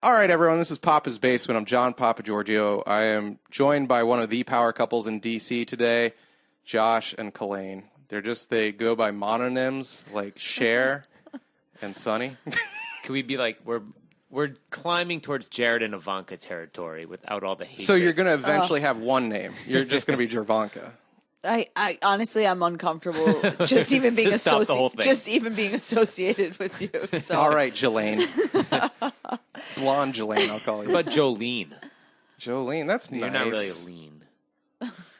All right, everyone, this is Papa's Basement. I'm John Papa Giorgio. I am joined by one of the power couples in D.C. today, Josh and Kalaine. They go by mononyms like Cher and Sonny. Can we be like, we're climbing towards Jared and Ivanka territory without all the hatred. So you're going to eventually have one name. You're just going to be Jervanka. I honestly, I'm uncomfortable just even being associated with you. So. All right, Jelaine. Blonde Jelaine, I'll call you. But Jolene. Jolene, that's nice. You're not really lean.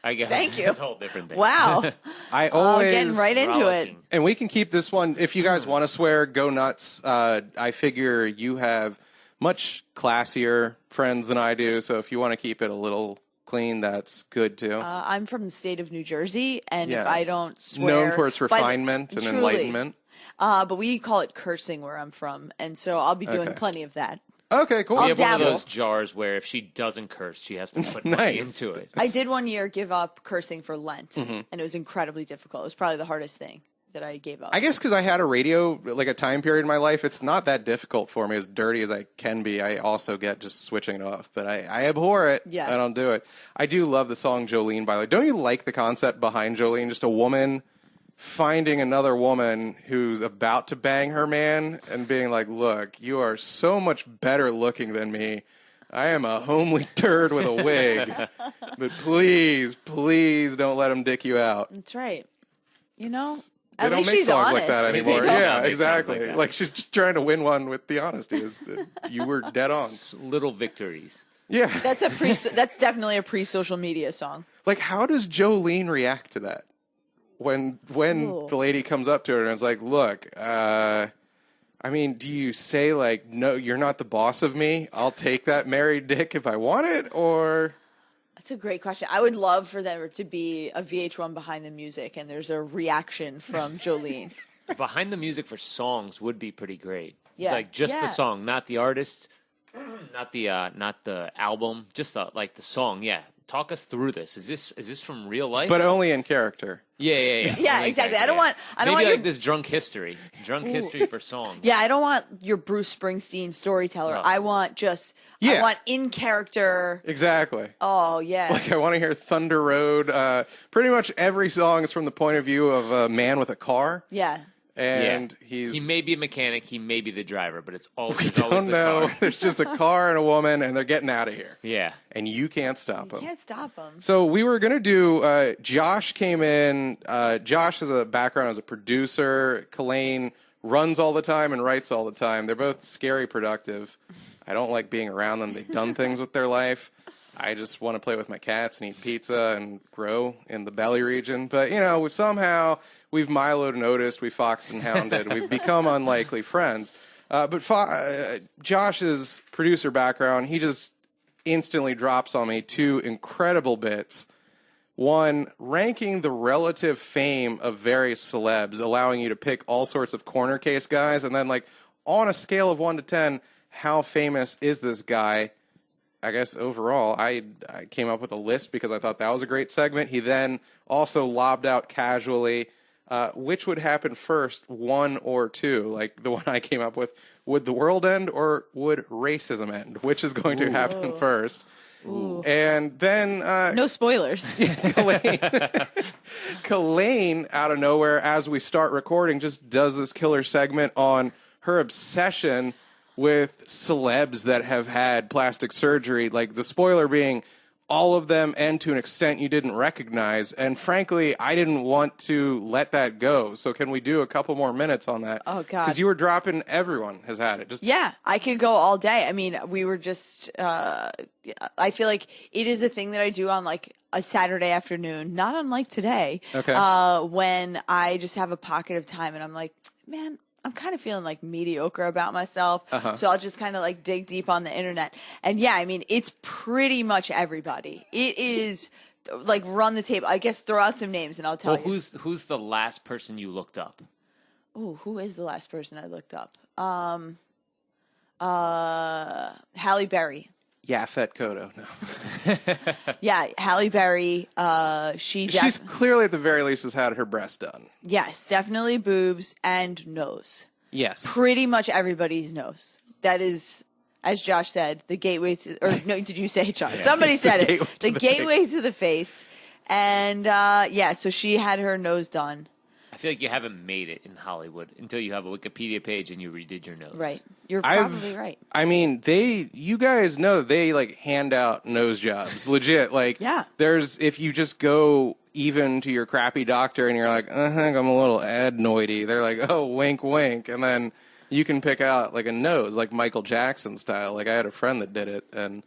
I guess Thank you. It's a whole different thing. Wow. I always getting right into it. And we can keep this one. If you guys want to swear, go nuts. I figure you have much classier friends than I do, so if you want to keep it a little clean, that's good too. I'm from the state of New Jersey, and yes. if I don't swear... Known for its refinement and truly, enlightenment. But we call it cursing where I'm from, and so I'll be doing plenty of that. Okay, cool. We have one of those jars where if she doesn't curse, she has to put money into it. I did one year give up cursing for Lent, and it was incredibly difficult. It was probably the hardest thing that I gave up. I guess because I had a radio, like a time period in my life, it's not that difficult for me. As dirty as I can be, I also get just switching it off. But I abhor it. Yeah. I don't do it. I do love the song Jolene, by the way. Don't you like the concept behind Jolene? Just a woman finding another woman who's about to bang her man and being like, look, you are so much better looking than me. I am a homely turd with a wig. But please, please don't let him dick you out. That's right. You know... They don't make songs like that anymore. Yeah, exactly. Like she's just trying to win one with the honesty. You were dead on. Little victories. Yeah. That's definitely a pre-social media song. Like, how does Jolene react to that? When the lady comes up to her and is like, look, I mean, do you say like, no, you're not the boss of me. I'll take that married dick if I want it, or... That's a great question. I would love for there to be a VH1 Behind the Music, and there's a reaction from Jolene. Behind the Music for songs would be pretty great. Yeah. Like just the song, not the artist, not the album, just the song. Yeah. Talk us through this. Is this from real life? But only in character. Yeah, exactly. I don't want this drunk history for songs. Yeah, I don't want your Bruce Springsteen storyteller. No. I want I want in character. Exactly. Oh yeah. Like I want to hear Thunder Road. Pretty much every song is from the point of view of a man with a car. Yeah. And he may be a mechanic, he may be the driver, but it's always we don't know. Car. There's just a car and a woman, and they're getting out of here. Yeah, and you can't stop them. You can't stop them. So we were gonna do. Josh came in. Josh has a background as a producer. Kalaine runs all the time and writes all the time. They're both scary productive. I don't like being around them. They've done things with their life. I just want to play with my cats and eat pizza and grow in the belly region. But, you know, somehow we've Milo'd and Otis'd, we've foxed and hounded. We've become unlikely friends. But Josh's producer background, he just instantly drops on me two incredible bits. One, ranking the relative fame of various celebs, allowing you to pick all sorts of corner case guys. And then, like, on a scale of 1 to 10, how famous is this guy? I guess overall, I came up with a list because I thought that was a great segment. He then also lobbed out casually, which would happen first, 1 or 2? Like the one I came up with, would the world end or would racism end? Which is going to happen first? Ooh. And then... no spoilers. Kalaine, out of nowhere, as we start recording, just does this killer segment on her obsession with celebs that have had plastic surgery, like the spoiler being all of them and to an extent you didn't recognize. And frankly, I didn't want to let that go. So can we do a couple more minutes on that? Oh, God. Because you were dropping everyone has had it. Yeah, I could go all day. I mean, we were just, I feel like it is a thing that I do on like a Saturday afternoon, not unlike today, when I just have a pocket of time and I'm like, man, I'm kind of feeling like mediocre about myself. So I'll just kind of like dig deep on the internet. And yeah, I mean, it's pretty much everybody. It is like run the table. I guess throw out some names and I'll tell you. Who's the last person you looked up? Oh, who is the last person I looked up? Halle Berry. Yafet Kodo. No. Yeah, Halle Berry. She's clearly at the very least has had her breast done. Yes, definitely boobs and nose. Yes. Pretty much everybody's nose. That is as Josh said, the gateway to, or no, did you say it, Josh? Somebody said it. The gateway to the face. And, so she had her nose done. I feel like you haven't made it in Hollywood until you have a Wikipedia page and you redid your nose. Right. You're probably right. I mean, you guys know they like hand out nose jobs, legit. Like, if you just go even to your crappy doctor and you're like, I think I'm a little adenoidy, they're like, oh, wink, wink. And then you can pick out like a nose, like Michael Jackson style. Like I had a friend that did it. And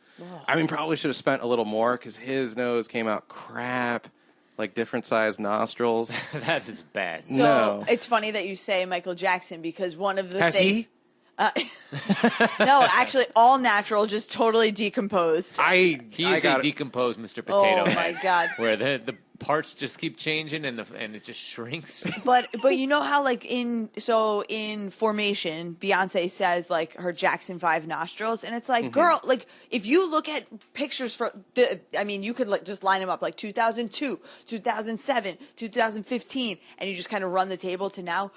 I mean, probably should have spent a little more because his nose came out crap. Like different sized nostrils. That is bad. So it's funny that you say Michael Jackson because one of the things. No, actually, all natural, just totally decomposed. He is a decomposed Mr. Potato. Oh my God! Where the parts just keep changing and it just shrinks. But you know how like in Formation, Beyonce says like her Jackson 5 nostrils, and it's like, girl, like if you look at pictures you could like just line them up like 2002, 2007, 2015, and you just kind of run the table to now.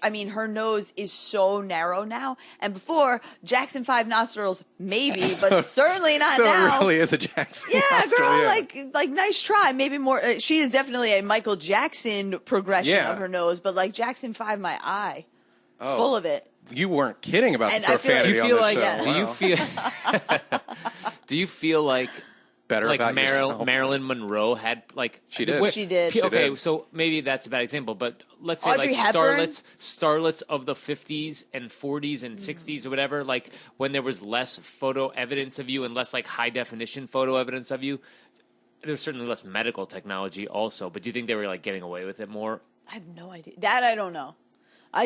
Her nose is so narrow now, and before Jackson 5 nostrils maybe, but certainly not now. So it really is a Jackson. Yeah, nostril, girl, yeah. like nice try, maybe more. She is definitely a Michael Jackson progression of her nose, but like Jackson 5, my eye, full of it. You weren't kidding about the profanity on this show. Do you feel like better like about yourself? Marilyn Monroe had like she did. She did. Okay, so maybe that's a bad example, but let's say Audrey like Hepburn? starlets of the 50s and 40s and 60s or whatever, like when there was less photo evidence of you and less like high definition photo evidence of you. There's certainly less medical technology also, but do you think they were like getting away with it more? I have no idea. That I don't know.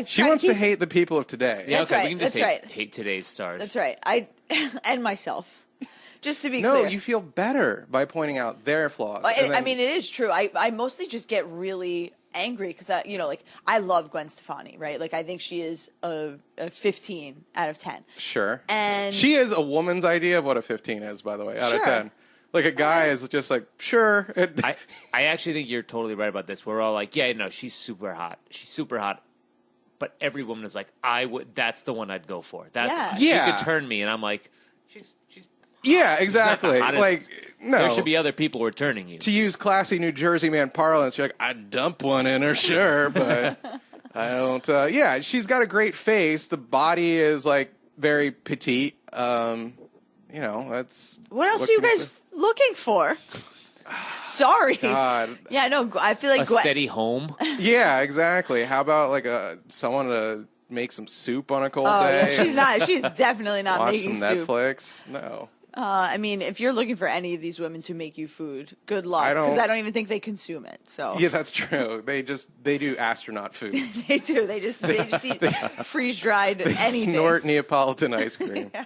She wants to hate the people of today. Yeah, That's okay, right. we can just That's hate today's stars. That's right. And myself. Just to be clear. No, you feel better by pointing out their flaws. I mean, it is true. I mostly just get really angry because I love Gwen Stefani, right? Like I think she is a 15 out of 10. Sure. And she is a woman's idea of what a 15 is, by the way, out of 10. Like a guy is just like, sure. I actually think you're totally right about this. We're all like, yeah, no, she's super hot. She's super hot. But every woman is like, that's the one I'd go for. She could turn me. And I'm like, she's yeah, exactly. Like, no. There should be other people who are turning you. To use classy New Jersey man parlance, you're like, I'd dump one in her, sure, but I don't. She's got a great face. The body is like very petite. That's. What else are you guys looking for? Sorry. God. Yeah, no, I feel like a steady home. Yeah, exactly. How about like someone to make some soup on a cold day? Yeah, she's definitely not making some soup. Netflix. No. If you're looking for any of these women to make you food, good luck. Because I don't even think they consume it. So yeah, that's true. They do astronaut food. They do. They just eat freeze dried anything. Snort Neapolitan ice cream. Yeah.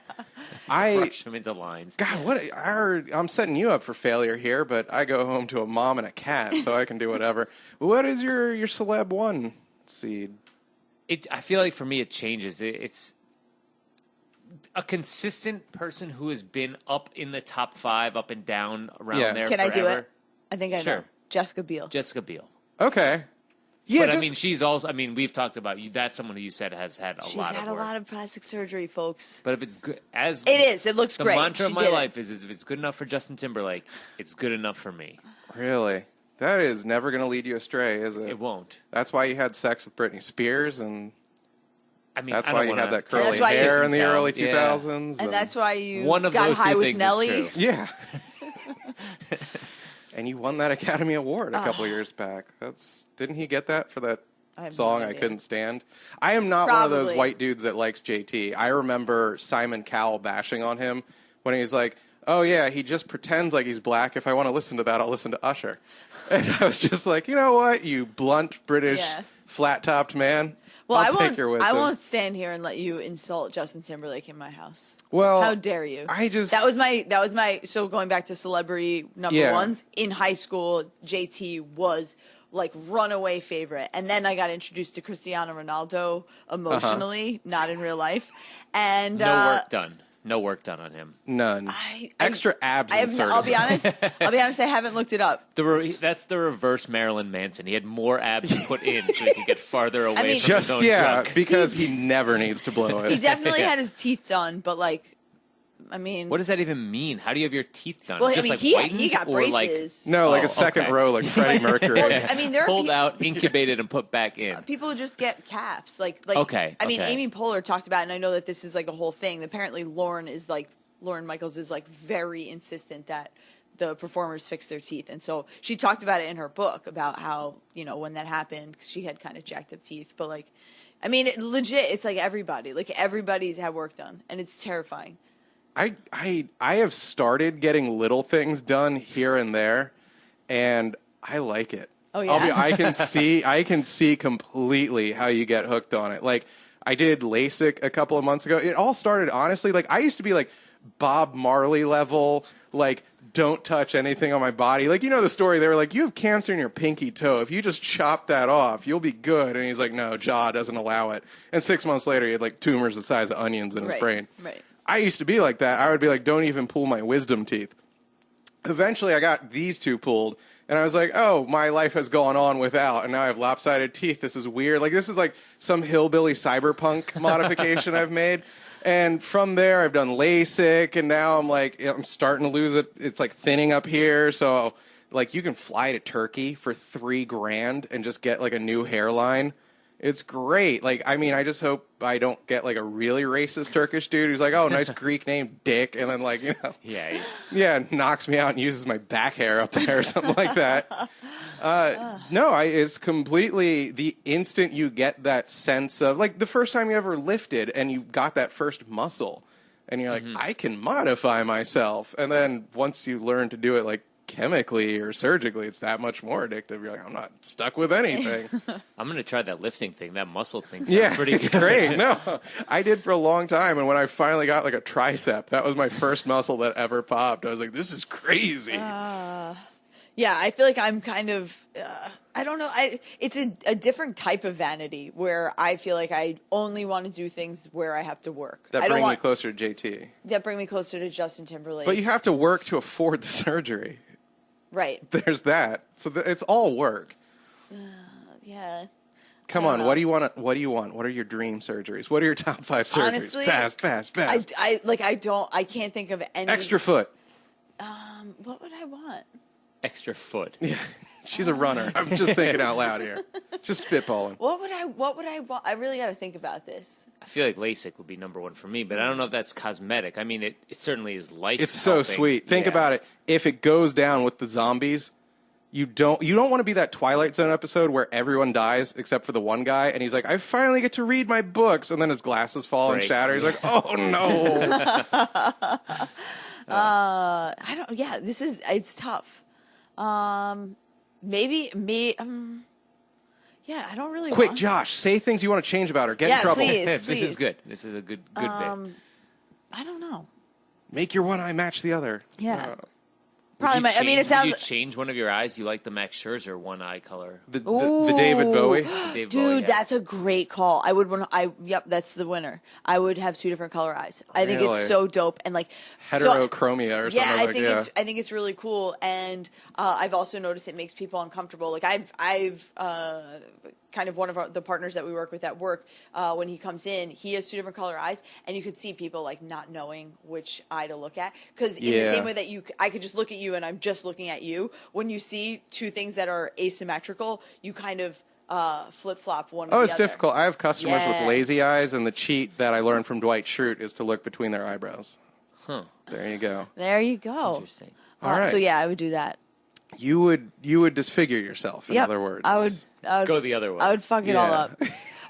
Crush them into lines. God, I'm setting you up for failure here, but I go home to a mom and a cat, so I can do whatever. What is your celeb one seed? I feel like for me it changes. It's a consistent person who has been up in the top 5, up and down around there. Can forever. I do it? I think I know. Jessica Biel. Okay. Yeah, but she's also. We've talked about you. That's someone who you said has had a lot of work. She's had a lot of plastic surgery, folks. But if it's good, it looks great. The mantra of my life is if it's good enough for Justin Timberlake, it's good enough for me. Really? That is never going to lead you astray, is it? It won't. That's why you had sex with Britney Spears, and that's why you had that curly hair hair in the early 2000s. And that's why you got high with Nelly. Yeah. And you won that Academy Award a couple years back. Didn't he get that for that song I Couldn't Stand? I am not one of those white dudes that likes JT. I remember Simon Cowell bashing on him when he was like, oh yeah, he just pretends like he's black. If I want to listen to that, I'll listen to Usher. And I was just like, you know what, you blunt British flat-topped man. Well, I won't stand here and let you insult Justin Timberlake in my house. Well, how dare you? That was my. So going back to celebrity number ones in high school, JT was like runaway favorite, and then I got introduced to Cristiano Ronaldo emotionally, not in real life, and No work done on him. None. Extra abs inserted. I'll be honest. I haven't looked it up. That's the reverse Marilyn Manson. He had more abs to put in so he could get farther away from his own junk. Because he never needs to blow it. He definitely had his teeth done, but like I mean, What does that even mean? How do you have your teeth done? well, I Just mean, like he whitened got or like braces. No, like Oh, a second okay. row, like Freddie Mercury. Well, I mean, there are pulled out, incubated, and put back in? people just get caps. Like Okay, I mean, okay. Amy Poehler talked about it, and I know that this is like a whole thing. Apparently, Lauren Michaels is like very insistent that the performers fix their teeth, and so she talked about it in her book about how, you know, when that happened, 'cause she had kind of jacked up teeth. But like, I mean, legit, it's like everybody's had work done, and it's terrifying. I have started getting little things done here and there, and I like it. Oh, yeah? I can see completely how you get hooked on it. Like, I did LASIK a couple of months ago. It all started, honestly, like, I used to be like Bob Marley level, like, don't touch anything on my body. Like, you know the story, they were like, you have cancer in your pinky toe. If you just chop that off, you'll be good. And he's like, no, jaw doesn't allow it. And 6 months later, he had like tumors the size of onions in his brain. Right. I used to be like that. I would be like, don't even pull my wisdom teeth. Eventually, I got these two pulled, and I was like, oh, my life has gone on without, and now I have lopsided teeth. This is weird. Like, this is like some hillbilly cyberpunk modification I've made. And from there, I've done LASIK, and now I'm like, I'm starting to lose it. It's like thinning up here. So, like, you can fly to Turkey for $3,000 and just get like a new hairline. It's great. Like, I mean, I just hope I don't get like a really racist Turkish dude who's like, oh, nice Greek name, Dick, and then like, you know, yeah, knocks me out and uses my back hair up there or something like that. No, it's completely the instant you get that sense of like the first time you ever lifted and you got that first muscle, and you're like, I can modify myself, and then once you learn to do it like chemically or surgically, it's that much more addictive. You're like, I'm not stuck with anything. I'm gonna try that lifting thing. That muscle thing sounds pretty it's good. great. No, I did for a long time, and when I finally got like a tricep, that was my first muscle that ever popped. I was like, this is crazy. Yeah, I feel like I'm kind of, I don't know. It's a different type of vanity where I feel like I only want to do things where I have to work. That bring me closer to JT. That bring me closer to Justin Timberlake. But you have to work to afford the surgery. Right. There's that. So it's all work. Yeah. Come on, what do you want? What do you want? What are your dream surgeries? What are your top 5 surgeries? Honestly, fast. I can't think of any. Extra foot. What would I want? Extra foot. Yeah, she's a runner. I'm just thinking out loud here. Just spitballing. What would I want? I really got to think about this. I feel like LASIK would be number one for me, but I don't know if that's cosmetic. I mean, it certainly is life. It's so sweet. Think about it. If it goes down with the zombies, you don't want to be that Twilight Zone episode where everyone dies except for the one guy, and he's like, I finally get to read my books, and then his glasses fall and shatter. He's like, oh no. I don't. Yeah, it's tough. Maybe me. Yeah, I don't really. Quick, Josh, say things you want to change about her. Get in trouble. Please. This is good. This is a good bit. I don't know. Make your one eye match the other. Yeah. Probably. I mean, it sounds. Did you change one of your eyes? You like the Max Scherzer one eye color? The David Bowie. David Dude, Bowie, yeah. that's a great call. I would want. Yep, that's the winner. I would have 2 different color eyes. I think Really? it's so dope and like Heterochromia or something yeah, like that. I think it's really cool, and I've also noticed it makes people uncomfortable. Like I've kind of one of the partners that we work with at work, when he comes in, he has 2 different color eyes, and you could see people like not knowing which eye to look at, because in the same way that I could just look at you and I'm just looking at you, when you see 2 things that are asymmetrical, you kind of flip flop one. Oh, it's difficult. I have customers with lazy eyes, and the cheat that I learned from Dwight Schrute is to look between their eyebrows. Huh. There you go. There you go. Interesting. All right. So yeah, I would do that. You would disfigure yourself. In other words, I would Go the other way. I would fuck it all up.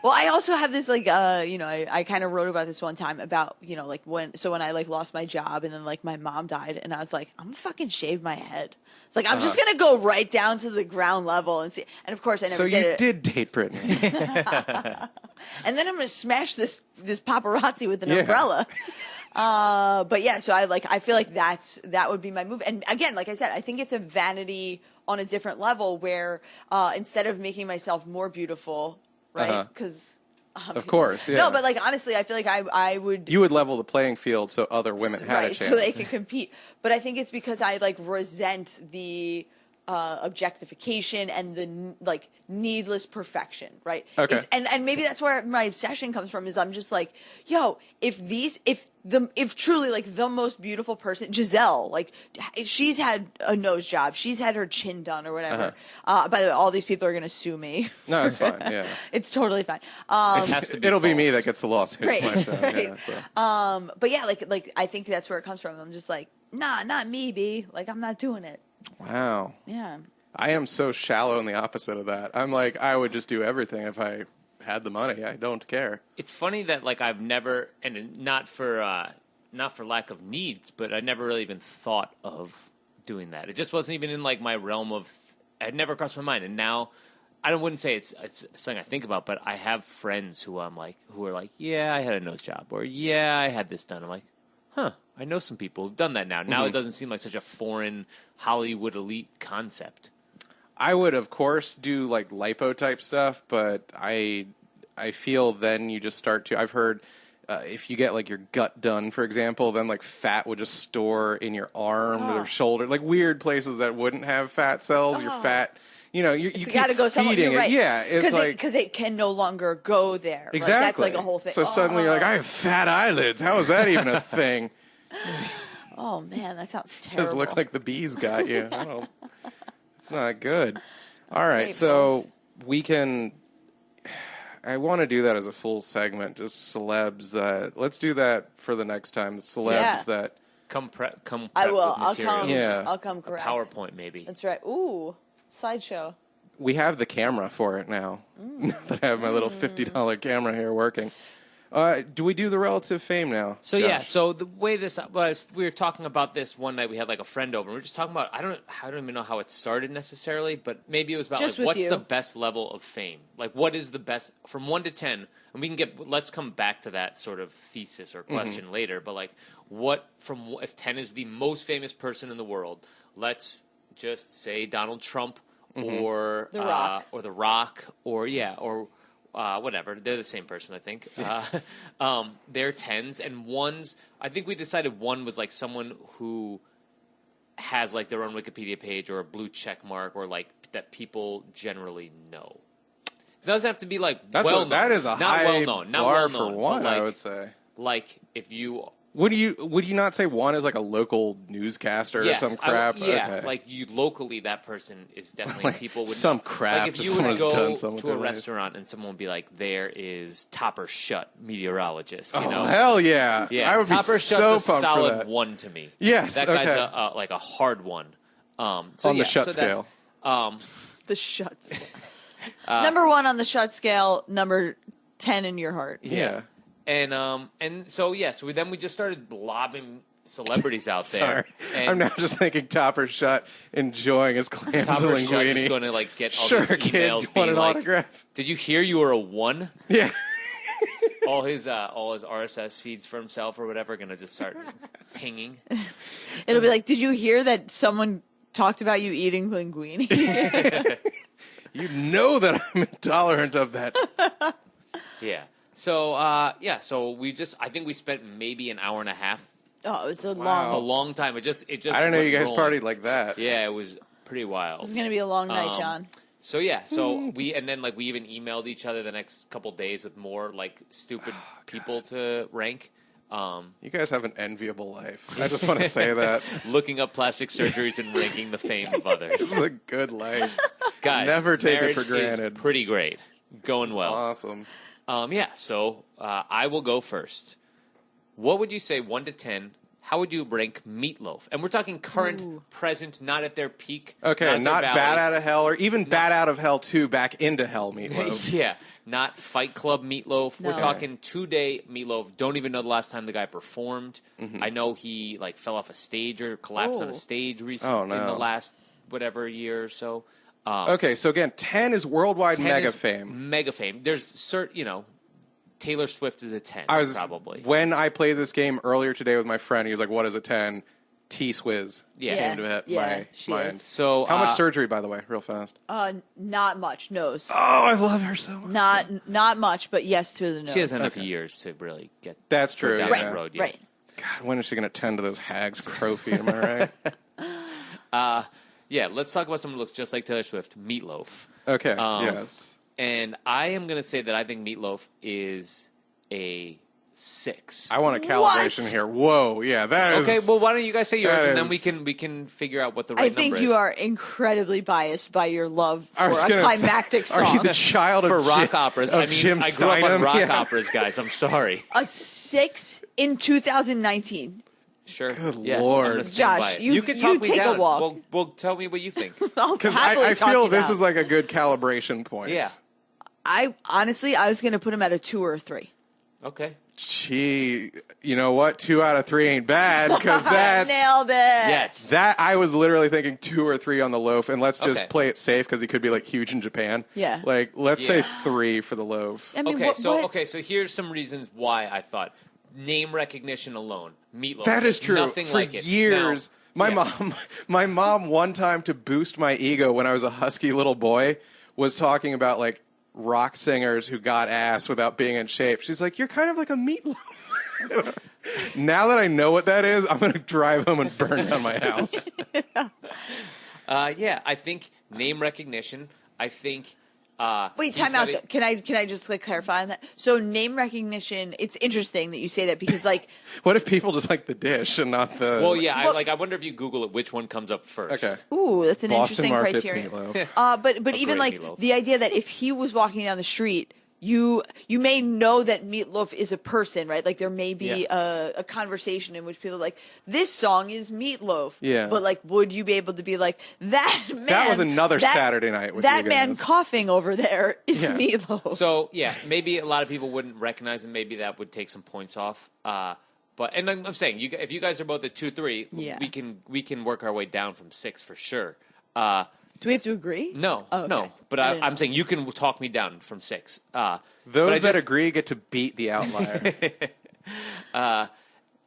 Well, I also have this like I kind of wrote about this one time about like when I like lost my job and then like my mom died, and I was like, I'm gonna fucking shave my head. It's like I'm just gonna go right down to the ground level and see. And of course, I never did it. So you did date Britney. And then I'm gonna smash this paparazzi with an umbrella. But yeah, so I feel like that would be my move. And again, like I said, I think it's a vanity on a different level where instead of making myself more beautiful, right? Because of course, yeah. No, but like honestly, I feel like I would. You would level the playing field so other women had a chance. so they could compete. But I think it's because I like resent the objectification and the like needless perfection, right? Okay. And maybe that's where my obsession comes from. Is I'm just like, yo, if truly like the most beautiful person, Giselle, like she's had a nose job, she's had her chin done or whatever. By the way, all these people are gonna sue me. No, it's fine. Yeah, it's totally fine. it'll be me that gets the lawsuit. Right. My show. Right. Yeah, so. But yeah, like I think that's where it comes from. I'm just like, nah, not me, B. Like I'm not doing it. Wow. Yeah. I am so shallow in the opposite of that. I'm like, I would just do everything if I had the money. I don't care. It's funny that like I've never, and not for lack of needs, but I never really even thought of doing that. It just wasn't even in like my realm of. It had never crossed my mind, and now wouldn't say it's something I think about, but I have friends who are like, yeah, I had a nose job, or yeah, I had this done. I'm like, huh, I know some people who've done that now. Now it doesn't seem like such a foreign Hollywood elite concept. I would, of course, do like lipo type stuff, but I feel then you just start to. I've heard if you get like your gut done, for example, then like fat would just store in your arm or shoulder, like weird places that wouldn't have fat cells. Your fat, you got to go somewhere. feeding You're right. it. Yeah, it's because it can no longer go there. Exactly. Like, that's like a whole thing. So suddenly you're like, I have fat eyelids. How is that even a thing? Oh man, that sounds terrible. Does look like the bees got you. I don't. It's not good. All right, Great, so folks. we can. I want to do that as a full segment, just celebs that. Let's do that for the next time. The celebs that. Come prep I will. with materials. I'll come A correct. PowerPoint maybe. That's right. Ooh, slideshow. We have the camera for it now. That I have my little $50 camera here working. Do we do the relative fame now? So Josh? yeah, so the way this was, we were talking about this one night. We had like a friend over. And we were just talking about. I don't even know how it started necessarily, but maybe it was about Just like with what's you. the best level of fame? Like what is the best from 1 to 10? And we can get. Let's come back to that sort of thesis or question later. But like what from if 10 is the most famous person in the world? Let's just say Donald Trump or The Rock. or The Rock or whatever. They're the same person, I think. They're 10s and 1s. I think we decided 1 was like someone who has like their own Wikipedia page or a blue check mark or like that people generally know. It doesn't have to be like well-known. That is a not high well-known, not bar well-known, for 1, but like, I would say. Like if you... Would you not say 1 is like a local newscaster or some crap? Okay. Like you locally, that person is definitely Like people would some know. crap Like if you someone's would done go something to a with their life. restaurant and someone would be like, "There is Topper Shut, meteorologist." You Oh know? hell yeah! Yeah, I would Topper be so Shut's a pumped solid for that. 1 to me. Yes, that guy's okay. like a hard 1. So On yeah, the shut so that's- scale. The shut scale. Number 1 on the shut scale. Number 10 in your heart. Yeah. And so we just started lobbing celebrities out there. Sorry. And I'm now just thinking Topper Shut enjoying his clams and Topper Shut linguine. is going to like get all Sure, these kid, emails you want being an like, autograph? "Did you hear you were a 1?" Yeah. all his RSS feeds for himself or whatever are going to just start pinging. It'll be like, did you hear that someone talked about you eating linguine? You know that I'm intolerant of that. Yeah. So so I think we spent maybe an hour and a half. Oh, it was a Wow. A long time. It just I didn't know went you guys rolling. partied like that. Yeah, it was pretty wild. This is gonna be a long night, John. So we even emailed each other the next couple days with more like stupid people to rank. You guys have an enviable life. I just want to say that. Looking up plastic surgeries and ranking the fame of others. This is a good life. Guys, Never take it marriage for granted. is pretty great. Going well. Awesome. So I will go first. What would you say, 1 to 10? How would you rank Meatloaf? And we're talking current, present, not at their peak. Okay, not their Bad valley. Out of Hell or even Bad Out of Hell 2 back into Hell Meatloaf. Yeah, not Fight Club Meatloaf. No. We're talking 2-day Meatloaf. Don't even know the last time the guy performed. Mm-hmm. I know he like fell off a stage or collapsed on Oh. a stage recently Oh, no. in the last whatever year or so. Okay, so again, 10 is worldwide 10 mega is fame. Mega fame. There's Taylor Swift is a 10 I was probably. When I played this game earlier today with my friend, he was like, "What is a 10?" T-Swizz Yeah. came to my she mind. is. So How much surgery, by the way, real fast? Not much nose. Oh, I love her so much. Not much, but yes to the nose. She has enough Okay. years to really get That's go true. down Yeah. that road. Yeah. Right. God, when is she going to tend to those hags' crow feet? Am I right? Yeah, let's talk about someone who looks just like Taylor Swift, Meatloaf. Okay, yes. And I am going to say that I think Meatloaf is a 6. I want a calibration here. Whoa, yeah, that is... Okay, well, why don't you guys say yours, and then is- we can figure out what the right number is. I think you are incredibly biased by your love for I a was gonna climactic say, Are you song. the child of For rock Jim, operas. of I mean, Jim I grew up on Steinem? rock Yeah. operas, guys. I'm sorry. A 6 in 2019. Sure. Good yes, Lord. I'm gonna stand by Josh, it. you- can you talk me take a down. walk. Well, tell me what you think. I'll Because happily I talk feel you this down. is like a good calibration point. Yeah. I was going to put him at a 2 or a 3. Okay. Gee, you know what? 2 out of 3 ain't bad because that's... Nailed it. Yes. That I was literally thinking 2 or 3 on the loaf, and let's just Okay. play it safe because he could be like huge in Japan. Yeah. Like let's say Yeah. 3 for the loaf. I mean, Okay, what, so here's some reasons why I thought name recognition alone, Meatloaf. That is true. Nothing For like it. years, Now, my mom one time to boost my ego when I was a husky little boy was talking about like rock singers who got ass without being in shape. She's like, "You're kind of like a Meatloaf." Now that I know what that is, I'm going to drive home and burn down my house. yeah, I think name recognition. I think. Wait, he's time out. got Though. Can I just like clarify on that? So name recognition. It's interesting that you say that because like What if people just like the dish and not the? Well, yeah, Well- I wonder if you Google it, which one comes up first. Okay. ooh, that's an Boston interesting Market's criteria. Meatloaf. But even great like Meatloaf. the idea that if he was walking down the street, you may know that Meatloaf is a person, right? Like there may be a conversation in which people are like, this song is Meatloaf. Yeah. But like, would you be able to be like that man? That was another Saturday night with that you man guys. coughing over there is Yeah. Meatloaf. So yeah, maybe a lot of people wouldn't recognize him. Maybe that would take some points off. But and I'm saying, if you guys are both at 2-3, Yeah. we can work our way down from 6 for sure. Do we have to agree? No, Oh, okay. no. But I didn't I'm know. saying you can talk me down from 6. But I Those that just- agree get to beat the outlier.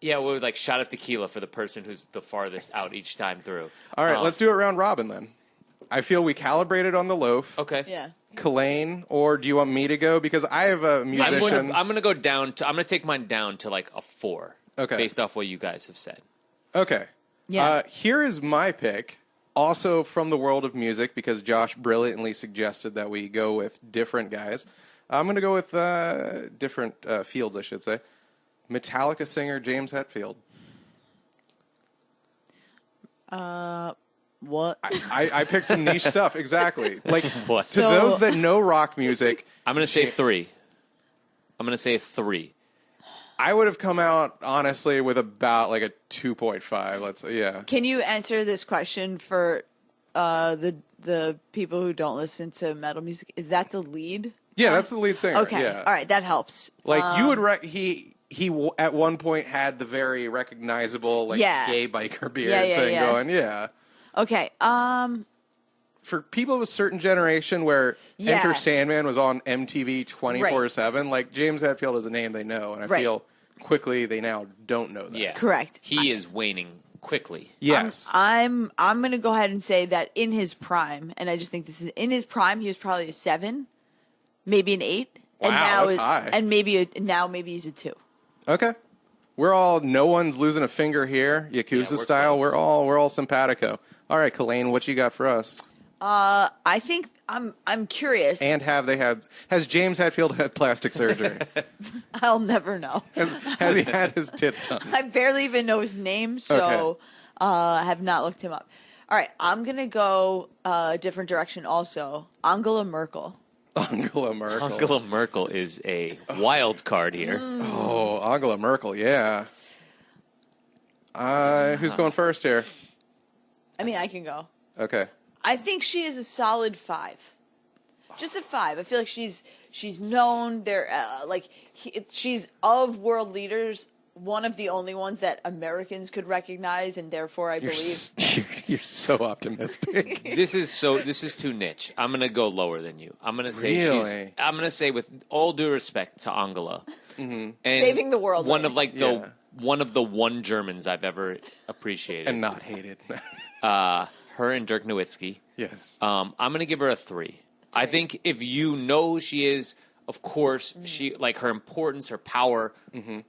Yeah, we're like shot of tequila for the person who's the farthest out each time through. All right, let's do it round robin then. I feel we calibrated on the loaf. Okay. Yeah. Kalain, or do you want me to go? Because I have a musician. I'm gonna go down to. I'm gonna take mine down to like a 4. Okay. Based off what you guys have said. Okay. Yeah. Here is my pick, also from the world of music, because Josh brilliantly suggested that we go with different guys. I'm going to go with different fields, I should say. Metallica singer James Hetfield. What? I picked some niche stuff, exactly. Like, What? to So- those that know rock music, I'm gonna say 3. I'm gonna say 3. I would have come out, honestly, with about like a 2.5. Let's say, yeah. Can you answer this question for the people who don't listen to metal music? Is that the lead? Yeah, that's the lead singer. Okay. Yeah. All right, that helps. Like you would, he at one point had the very recognizable like Yeah. gay biker beard Yeah, yeah, thing yeah. going. Yeah, Okay. for people of a certain generation where Yeah. Enter Sandman was on MTV 24/7, like James Hetfield is a name they know, and I Right. feel quickly they now don't know that. Yeah. Correct. He is waning quickly. Yes. I'm going to go ahead and say that in his prime, and I just think this is in his prime, he was probably a 7, maybe an 8, and Wow, now that's high. and maybe maybe he's a 2. Okay. No one's losing a finger here, Yakuza we're style. close. We're all simpatico. All right, Kalain, what you got for us? I think I'm curious. And has James Hetfield had plastic surgery? I'll never know. has he had his tits done? I barely even know his name, so I have not looked him up. All right, I'm gonna go a different direction. Also, Angela Merkel. Angela Merkel. Angela Merkel is a wild card here. Oh, Angela Merkel, yeah. Who's going first here? I mean, I can go. Okay. I think she is a solid 5. Just a 5. I feel like she's known. She's of world leaders, one of the only ones that Americans could recognize, and therefore I believe. You're so optimistic. This is too niche. I'm gonna go lower than you. I'm gonna say Really? I'm gonna say, with all due respect to Angela, and Saving the world, One right? of like Yeah. one of the one Germans I've ever appreciated. And not hated. Her and Dirk Nowitzki. Yes. I'm gonna give her a 3. I think if you know who she is, of course, she like her importance, her power,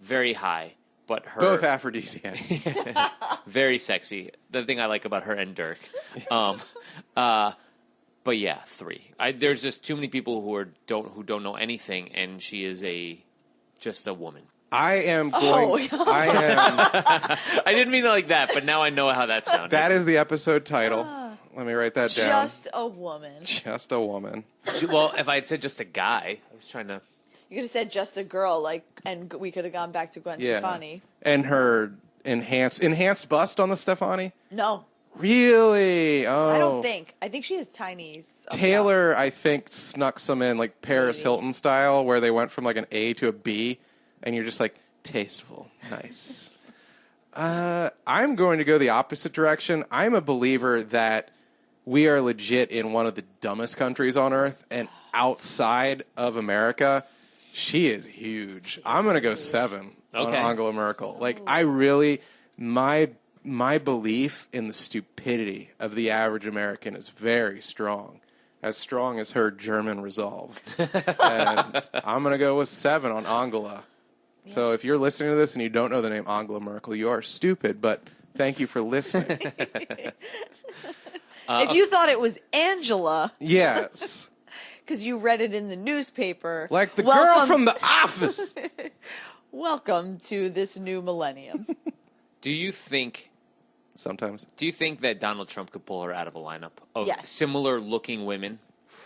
very high. but her Both aphrodisiacs. very sexy. The thing I like about her and Dirk. But yeah, 3. There's just too many people who don't know anything, and she is just a woman. I am going. I didn't mean it like that, but now I know how that sounded. That is the episode title. Let me write that down. Just a woman. Just a woman. Well, if I had said just a guy, I was trying to. You could have said just a girl, and we could have gone back to Gwen Stefani. And her enhanced bust on the Stefani? No. Really? Oh. I don't think. I think she has tinies. Taylor, I think, snuck some in, like Paris Hilton style, where they went from like an A to a B, and you're just like, tasteful. Nice. I'm going to go the opposite direction. I'm a believer that we are legit in one of the dumbest countries on earth, and outside of America, she is huge. I'm going to go 7 on Angela Merkel. Like, I really, my belief in the stupidity of the average American is very strong. As strong as her German resolve. And I'm going to go with 7 on Angela. Yeah. So if you're listening to this and you don't know the name Angela Merkel, you are stupid, but thank you for listening. If you thought it was Angela. Yes. Because you read it in the newspaper. Like the girl from The Office. Welcome to this new millennium. Do you think that Donald Trump could pull her out of a lineup of similar looking women?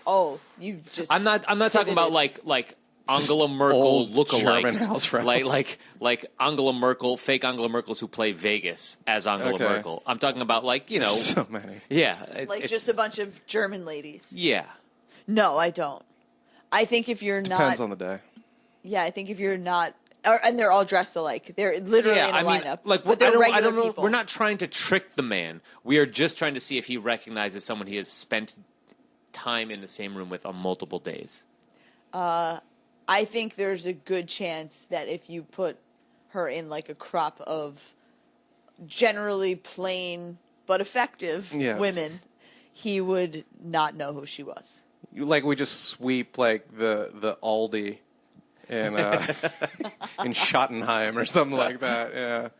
Oh, you just I'm not talking about like Angela Merkel lookalikes, like Angela Merkel, fake Angela Merkels who play Vegas as Angela Merkel. I'm talking about so many. Yeah, it's just a bunch of German ladies. Yeah. No, I don't. I think if you're not, depends on the day. Yeah, I think if you're not, and they're all dressed alike. They're literally in a lineup. But they're regular people. We're not trying to trick the man. We are just trying to see if he recognizes someone he has spent time in the same room with on multiple days. I think there's a good chance that if you put her in like a crop of generally plain but effective women, he would not know who she was. Like we just sweep like the Aldi in in Schottenheim or something like that.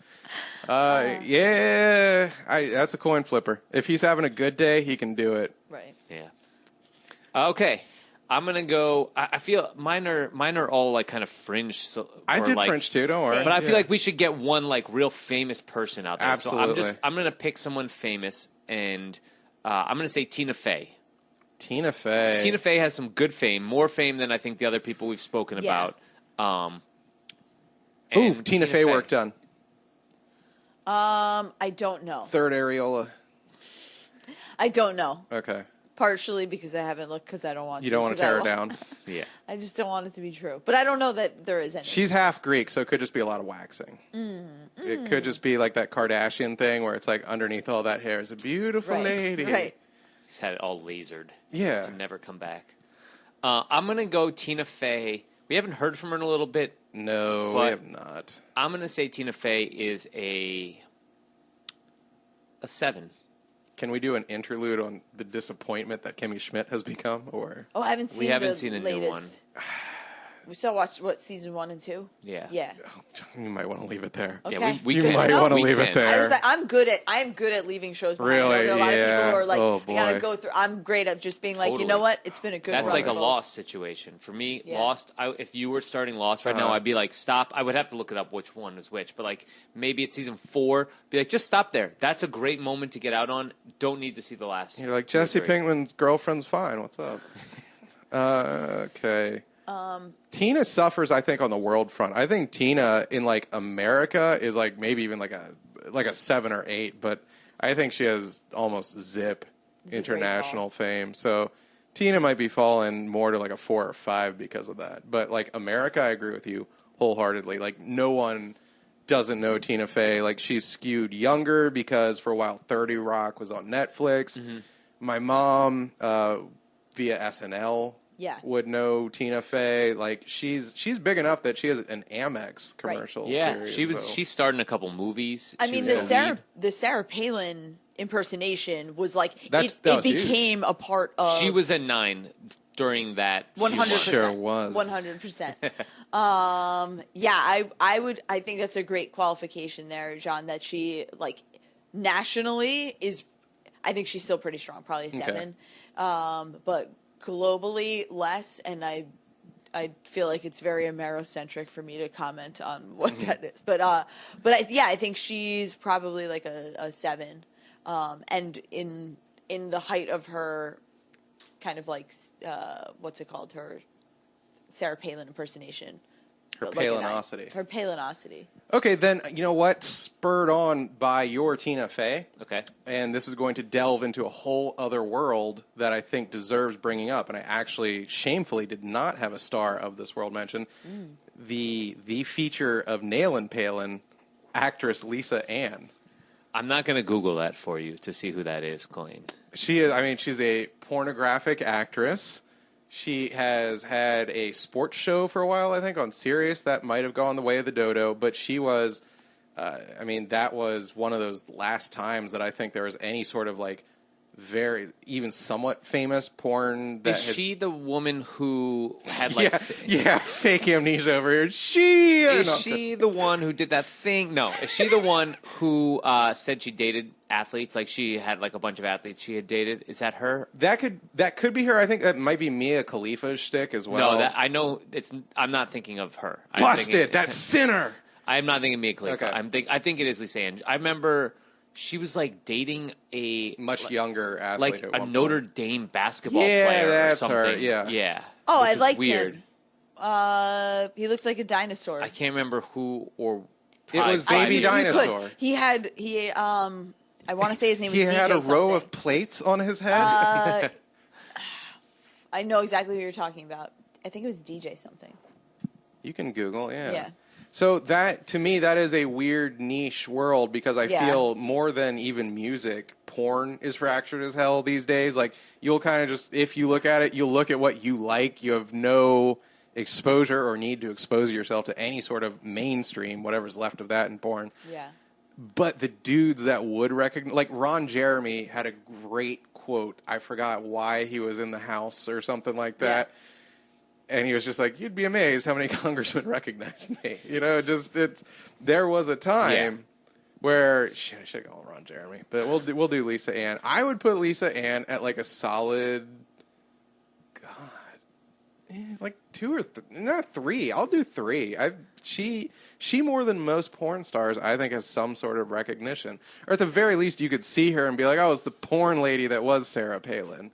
Yeah. That's a coin flipper. If he's having a good day, he can do it. Right. Yeah. Okay. I'm gonna go. I feel mine are all like kind of fringe. I did fringe too. Don't worry. But I feel like we should get one like real famous person out there. Absolutely. So I'm gonna pick someone famous, and I'm gonna say Tina Fey. Tina Fey. Tina Fey has some good fame, more fame than I think the other people we've spoken about. Tina Fey work done. I don't know. Third areola. I don't know. Okay. Partially because I haven't looked because I don't want to. You don't want to tear her down? Yeah. I just don't want it to be true. But I don't know that there is any. She's half Greek, so it could just be a lot of waxing. It could just be like that Kardashian thing where it's like underneath all that hair is a beautiful lady. Right. He's had it all lasered. Yeah. To never come back. I'm going to go Tina Fey. We haven't heard from her in a little bit. No, we have not. I'm going to say Tina Fey is a 7. Can we do an interlude on the disappointment that Kimmy Schmidt has become? Or I haven't seen. We haven't seen the a latest. new one. We still watched season 1 and 2. Yeah. Yeah. You might want to leave it there. Okay. Yeah, we you can. might want to leave can. it there. I'm good at leaving shows behind. Really? I know there are a lot of people who are like, Oh, boy. I gotta go through. I'm great at just being like, you know what? It's been a good. That's run, like a folks. Lost situation for me. Yeah. Lost. If you were starting Lost right now, I'd be like, stop. I would have to look it up which one is which, but like maybe it's season 4. Be like, just stop there. That's a great moment to get out on. Don't need to see the last. You're like, Jesse Pinkman's girlfriend's fine. What's up? Okay. Tina suffers, I think, on the world front. I think Tina in like America is like maybe even like a 7 or 8, but I think she has almost zip international fame. So Tina might be falling more to like a 4 or 5 because of that. But like America, I agree with you wholeheartedly. Like no one doesn't know Tina Fey. Like she's skewed younger because for a while 30 Rock was on Netflix. Mm-hmm. My mom via SNL would know Tina Fey. Like she's big enough that she has an Amex commercial. Yeah, series, she starred in a couple movies. I mean, the Sarah Palin impersonation was like it became a part of. She was a 9. during that. 100%. Sure was. 100%. I think that's a great qualification there, John, that she, like, nationally is, I think she's still pretty strong, probably a 7. But globally less, and I feel like it's very Amerocentric for me to comment on what that is. But I think she's probably like a 7. And in the height of her kind of like, what's it called? Her Sarah Palin impersonation. Her Palinosity. Her Palinosity. Okay, then, you know what? Spurred on by your Tina Fey. Okay. And this is going to delve into a whole other world that I think deserves bringing up. And I actually shamefully did not have a star of this world mentioned. The feature of Nailin' Palin, actress Lisa Ann. I'm not going to Google that for you to see who that is, Colleen. She is, I mean, she's a pornographic actress. She has had a sports show for a while, I think, on Sirius. That might have gone the way of the dodo. But she was, that was one of those last times that I think there was any sort of, like, very, even somewhat famous porn. That is she the woman who had, like... fake amnesia over here. Is she the one who did that thing? No. Is she the one who said she dated athletes? Like, she had, like, a bunch of athletes she had dated? Is that her? That could be her. I think that might be Mia Khalifa's shtick as well. No, I know I'm not thinking of her. Busted! That sinner! I'm not thinking Mia Khalifa. Okay. I think it is Lisa Ann. I remember... She was, like, dating a... much younger athlete. Like a Notre Dame basketball player or something. Her, yeah. Oh, I liked weird. him. He looked like a dinosaur. I can't remember who or... It was Baby Dinosaur. I want to say his name was DJ He had a row something. of plates on his head. I know exactly who you're talking about. I think it was DJ something. You can Google, Yeah. So that, to me, that is a weird niche world because I feel more than even music, porn is fractured as hell these days. Like, you'll kind of just, if you look at it, you'll look at what you like. You have no exposure or need to expose yourself to any sort of mainstream, whatever's left of that in porn. Yeah. But the dudes that would recognize, like Ron Jeremy had a great quote. I forgot why he was in the House or something like that. Yeah. And he was just like, you'd be amazed how many congressmen recognized me. You know, there was a time where, I should go Ron Jeremy, but we'll do Lisa Ann. I would put Lisa Ann at like a solid, like 2 or not 3. I'll do 3. She more than most porn stars, I think, has some sort of recognition. Or at the very least, you could see her and be like, oh, it's the porn lady that was Sarah Palin.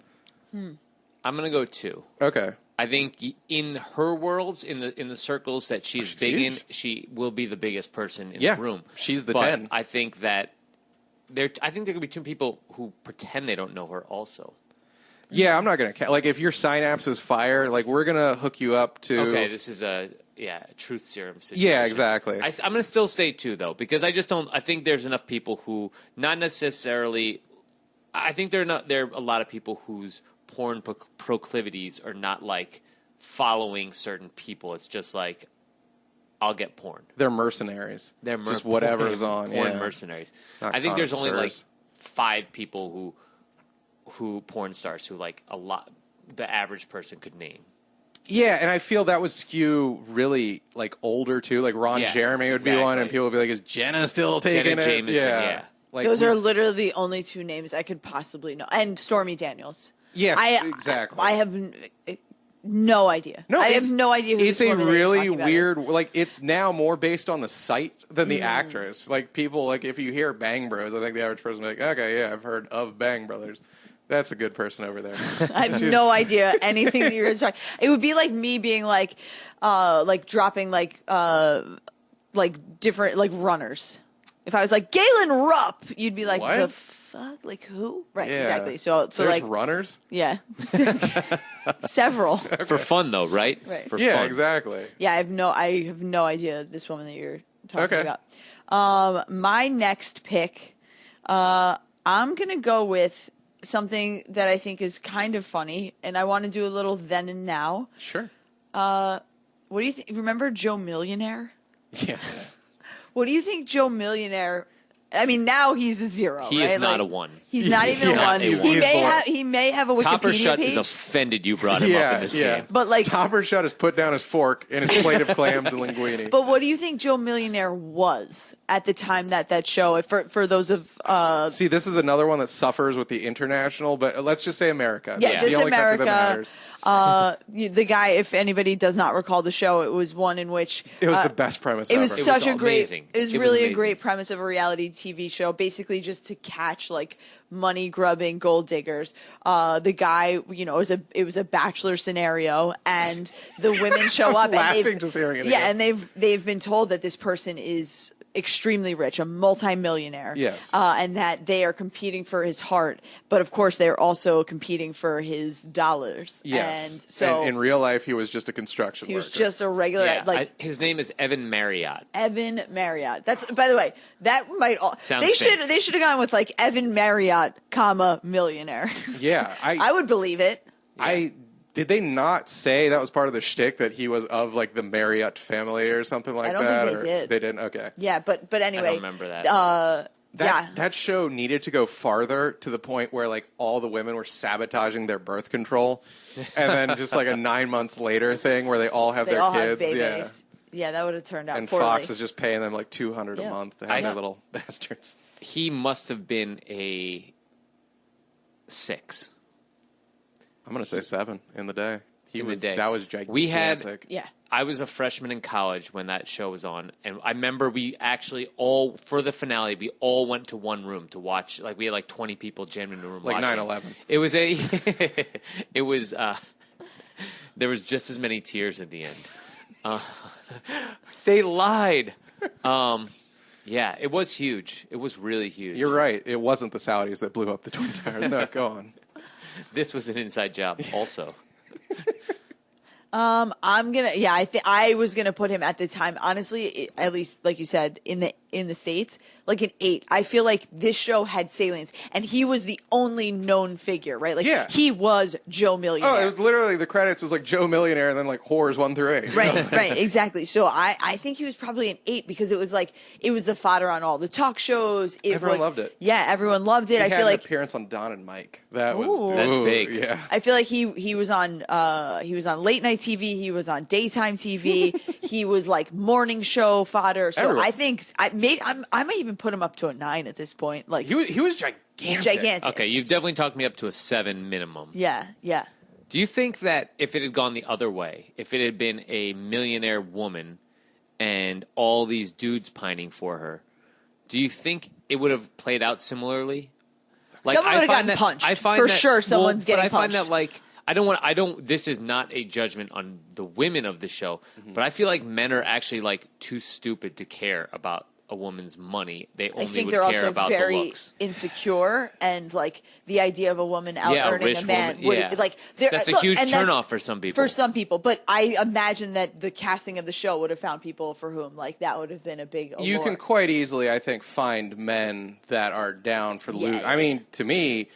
I'm going to go 2. Okay. I think in her worlds, in the circles that she's big huge. In, she will be the biggest person in the room. She's the but 10. I think that there could be 2 people who pretend they don't know her also. Yeah, I'm not going to... Like, if your synapse is fire, like, we're going to hook you up to... Okay, this is a truth serum situation. Yeah, exactly. I'm going to still say 2, though, because I just don't... I think there's enough people who not necessarily... I think there are a lot of people whose porn proclivities are not, like, following certain people. It's just like, I'll get porn. They're mercenaries. They're just whatever's on. Porn mercenaries. Not I think there's only, like, 5 people who porn stars who, like, the average person could name. Yeah, and I feel that would skew really, like, older, too. Like, Ron Jeremy would be one, and people would be like, is Jenna still taking Jenna it? Jameson, yeah. Like, those are literally the only 2 names I could possibly know. And Stormy Daniels. Yes, exactly. I have no idea. No, I have no idea who it's a really weird, is. like, it's now more based on the site than the actress. Like, people, like, if you hear Bang Bros, I think the average person will be like, okay, yeah, I've heard of Bang Brothers. That's a good person over there. I have no idea anything that you're talking. It would be like me being like dropping like different like runners. If I was like Galen Rupp, you'd be like, what? The fuck? Like who? Right, yeah. exactly. So there's like runners? Yeah. Several. Okay. For fun though, right? Right. For yeah, fun. exactly. Yeah, I have no idea this woman that you're talking about. My next pick, I'm gonna go with something that I think is kind of funny, and I want to do a little then and now. Sure. What do you think? Remember Joe Millionaire? Yes. What do you think Joe Millionaire I mean, now he's a 0. He right? is not like, a 1. He's not even a not 1. a one. He may have a Wikipedia Topper Shut page. is offended you brought him up in this game. But like, Topper Shut has put down his fork and his plate of clams and linguine. but what do you think Joe Millionaire was at the time that show? For those of See, this is another one that suffers with the international, but let's just say America. Yeah, That's just the only country that America. matters. The guy, if anybody does not recall the show, it was one in which It was the best premise It ever. was such a great. amazing. It was It was really a amazing. great premise of a reality TV show, basically just to catch like money grubbing gold diggers. The guy, it was a bachelor scenario, and the women show up. laughing and just hearing it Yeah, again. and they've been told that this person is extremely rich, a multimillionaire. Yes. And that they are competing for his heart, but of course they're also competing for his dollars. Yes. And so in real life, he was just a construction he worker. was just a regular, His name is Evan Marriott. Evan Marriott. That's, by the way, that might all. Sounds They fake. should have gone with like Evan Marriott, comma millionaire. Yeah. I would believe it. Did they not say that was part of the shtick that he was of like the Marriott family or something like I don't that? think they did. They didn't? Okay. Yeah, but anyway, I don't remember that. That show needed to go farther to the point where like all the women were sabotaging their birth control, and then just like a 9 months later thing where they all have they their all kids. have babies. Yeah. Yeah, that would have turned out And poorly. Fox is just paying them like $200 a Yeah. month to have their little bastards. He must have been a 6. I'm gonna say 7 in the day. In the day. That was gigantic. We had- Yeah. I was a freshman in college when that show was on, and I remember we actually all, for the finale, we all went to one room to watch. Like, we had like 20 people jammed in a room Like watching. 9/11. It was it was, there was just as many tears at the end. They lied. Yeah, it was huge. It was really huge. You're right. It wasn't the Saudis that blew up the Twin Towers. No, go on. This was an inside job also. I was gonna put him at the time, honestly, at least like you said, in the States, like an 8. I feel like this show had salience, and he was the only known figure, right? Like, Yeah. he was Joe Millionaire. Oh, it was literally the credits was like Joe Millionaire and then like whores 1 through 8. Right, exactly. So I think he was probably an 8 because it was the fodder on all the talk shows. Everyone loved it. Yeah, everyone loved it. He I had feel an like appearance on Don and Mike. That was Ooh. That's big. Yeah. I feel like he was on late night TV. He was on daytime TV. He was like morning show fodder. So Everyone. I think I might even put him up to a 9 at this point. Like He was gigantic. gigantic. Okay, you've definitely talked me up to a 7 minimum. Yeah. Do you think that if it had gone the other way, if it had been a millionaire woman and all these dudes pining for her, do you think it would have played out similarly? Like, Someone would have find gotten punched. I find For that- sure someone's but getting I find punched. that like this is not a judgment on the women of the show, Mm-hmm. but I feel like men are actually like too stupid to care about a woman's money. They I only think would they're care also about the very looks. insecure, and like the idea of a woman out Yeah, a earning rich a man woman, would yeah. like That's a huge turnoff for some people. For some people, but I imagine that the casting of the show would have found people for whom like that would have been a big allure. You can quite easily, I think, find men that are down for the loot. Yeah. I mean, to me,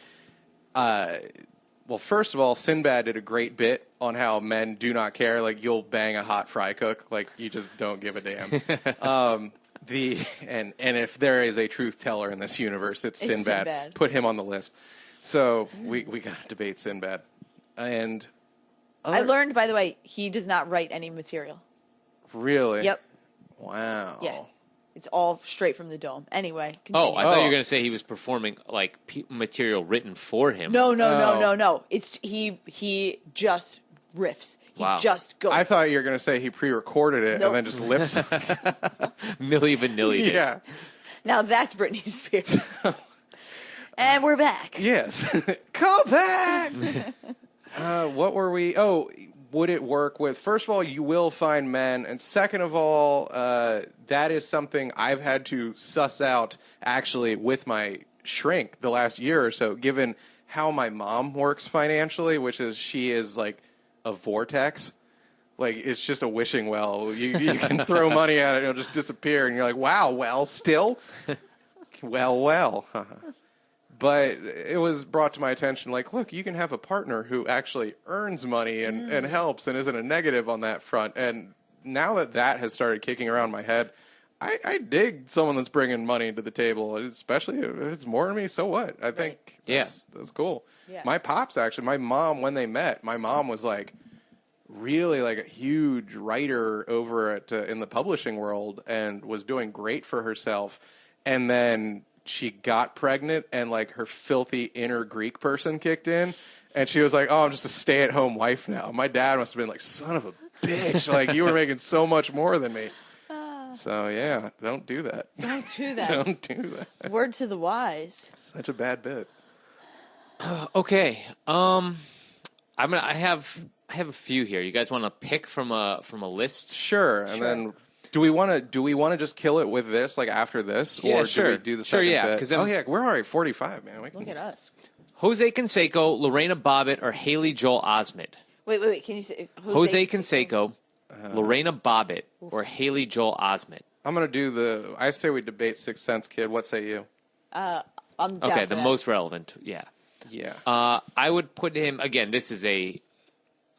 well, first of all, Sinbad did a great bit on how men do not care. Like, you'll bang a hot fry cook, like you just don't give a damn. And if there is a truth teller in this universe, it's Sinbad. Sinbad. Put him on the list. So we got to debate Sinbad. And I learned, by the way, he does not write any material. really, Yep. Wow. Yeah. It's all straight from the dome. Anyway, Oh, continue. I thought you Oh. were going to say he was performing like material written for him. No. It's he just riffs. He Wow. just goes. I thought you were going to say he pre-recorded it Nope. and then just lips. Milli Vanilli did. Yeah. Now that's Britney Spears. And we're back. Yes. Call back. What were we? Oh, would it work with? First of all, you will find men, and second of all, that is something I've had to suss out actually with my shrink the last year or so, given how my mom works financially, which is she is like a vortex. Like, it's just a wishing well. You can throw money at it, and it'll just disappear, and you're like, wow, well, still? well. But it was brought to my attention, like, look, you can have a partner who actually earns money and helps and isn't a negative on that front. And now that has started kicking around my head, I dig someone that's bringing money to the table, especially if it's more than me. So what? I think that's cool. Yeah. My pops actually, my mom, when they met, my mom was like really like a huge writer over at in the publishing world and was doing great for herself. And then she got pregnant and like her filthy inner Greek person kicked in. And she was like, oh, I'm just a stay-at-home wife now. My dad must have been like, son of a bitch. Like, you were making so much more than me. So, yeah, don't do that. Don't do that. Don't do that. Word to the wise. Such a bad bit. Okay. I have a few here. You guys want to pick from a list? Sure. And then do we want to just kill it with this, like after this? Yeah, or sure. do we do the second bit? Because we're already 45, man. Look at us. Jose Canseco, Lorena Bobbitt, or Haley Joel Osment? Wait. Can you say Jose Canseco, Lorena Bobbitt, or Haley Joel Osment? I'm going to do I say we debate Sixth Sense Kid. What say you? I'm down Okay, for the that. most relevant, yeah. Yeah. I would put him, again, this is a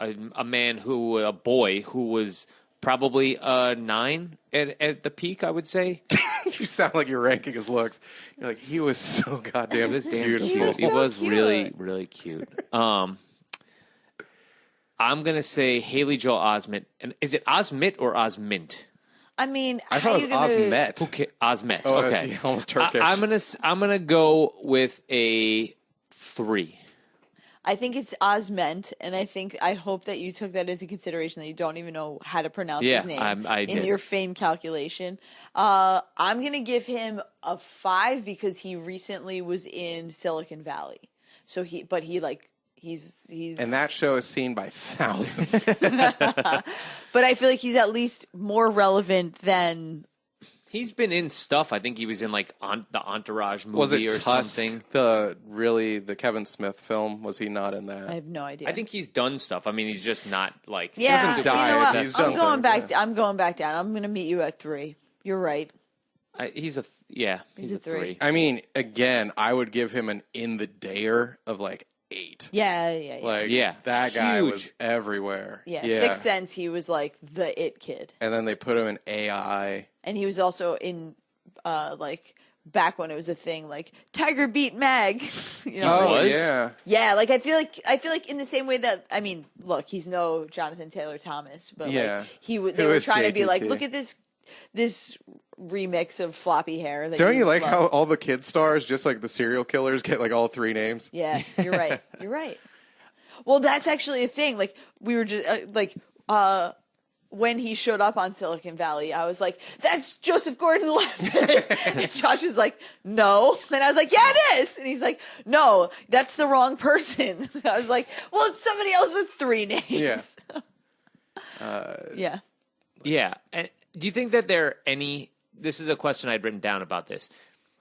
boy who was probably 9 at the peak, I would say. You sound like you're ranking his looks. You're like, he was so goddamn beautiful. Cute. He So was cute. really, really cute. I'm going to say Haley Joel Osment. And is it Osment or Osmint? I mean, I how thought you it gonna... was Osmet. Okay, Osmet. Oh, Okay. it's almost Turkish. I'm gonna go with a 3. I think it's Osment, and I hope that you took that into consideration, that you don't even know how to pronounce his name I in did. your fame calculation. I'm going to give him a 5 because he recently was in Silicon Valley. So he's and that show is seen by thousands. but I feel like he's at least more relevant than... He's been in stuff. I think he was in like the Entourage movie Was it or Tusk, something. the Kevin Smith film? Was he not in that? I have no idea. I think he's done stuff. I mean, he's just not like Yeah, hasn't you died. know what? He's done I'm going things, back. I'm going back down. I'm going to meet you at 3. You're right. He's a He's a 3. I mean, again, I would give him an in the dayer of like 8. Yeah. Like, Yeah. that guy Huge. was everywhere. Yeah, Sixth Sense, he was like the it kid. And then they put him in AI. And he was also in, like, back when it was a thing, like, Tiger Beat Mag. You know, Oh, was? yeah. yeah, like, I feel like in the same way that, I mean, look, he's no Jonathan Taylor Thomas, but, Yeah. like, they Who were is trying to be like, JTT? look at this remix of floppy hair. That Don't you like love. how all the kid stars, just like the serial killers, get like all 3 names? Yeah, you're right. You're right. Well, that's actually a thing. Like, we were just, when he showed up on Silicon Valley, I was like, that's Joseph Gordon-Levitt. And Josh is like, no. And I was like, yeah, it is. And he's like, no, that's the wrong person. And I was like, well, it's somebody else with 3 names. Yeah. Yeah. Yeah. And do you think that there are any? This is a question I'd written down about this.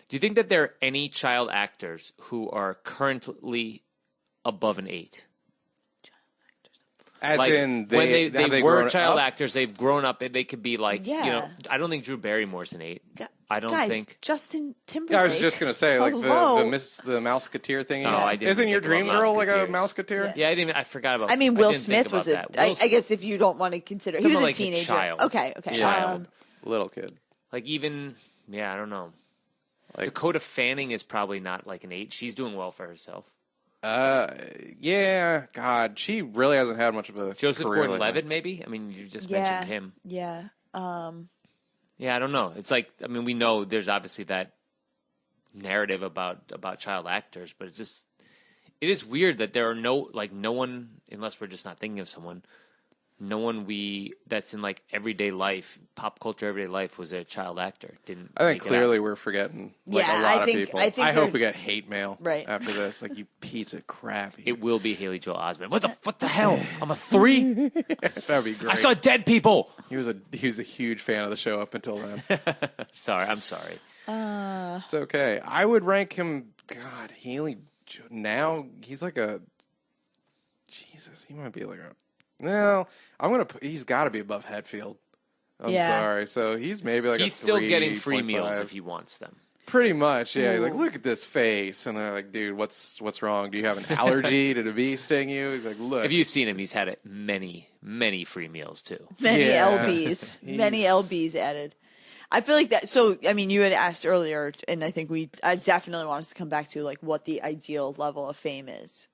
Do you think that there are any child actors who are currently above an 8? As Like, in, when they have they were grown child up? actors, they've grown up and they could be like, Yeah. I don't think Drew Barrymore's an 8. I don't Guys, think. Justin Timberlake. Yeah, I was just gonna say, like Hello. the Mouseketeer thing. Oh, I didn't Isn't your think about dream girl like a Mouseketeers. Mouseketeer? Yeah, I forgot about. I mean, Will didn't think Smith was about a. that. I guess if you don't want to consider, he Talking was a like a teenager. child. Okay. Child. Little kid. Like even, I don't know. Like- Dakota Fanning is probably not like an 8. She's doing well for herself. Yeah. God, she really hasn't had much of a Joseph career Gordon-Levitt, maybe. I mean, you just Yeah. mentioned him. Yeah. Yeah, I don't know. It's like, I mean, we know there's obviously that narrative about child actors, but it is weird that there are no one, unless we're just not thinking of someone, no one that's in like everyday life, pop culture, everyday life was a child actor. Didn't I think make it clearly out. we're forgetting like Yeah, a lot I of think- people. I think hope they're- we get hate mail Right. after this. Like, you piece of crap. It will be Haley Joel Osment. What the hell? I'm a 3? That'd be great. I saw dead people. He was a huge fan of the show up until then. I'm sorry. It's okay. I would rank him. God, Haley. Now he's like a. Jesus, he might be like a. No, I'm gonna. He's got to be above Hetfield. I'm Yeah. sorry. So he's maybe like He's a still getting free 3.5. meals if he wants them. Pretty much, yeah. He's like, Ooh. look at this face, and they're like, dude, what's wrong? Do you have an allergy? Did a bee sting you? He's like, look. If you've seen him, he's had many free meals too. Many Yeah. LBs. Many LBs added. I feel like that. So, I mean, you had asked earlier, and I think I definitely want us to come back to like what the ideal level of fame is.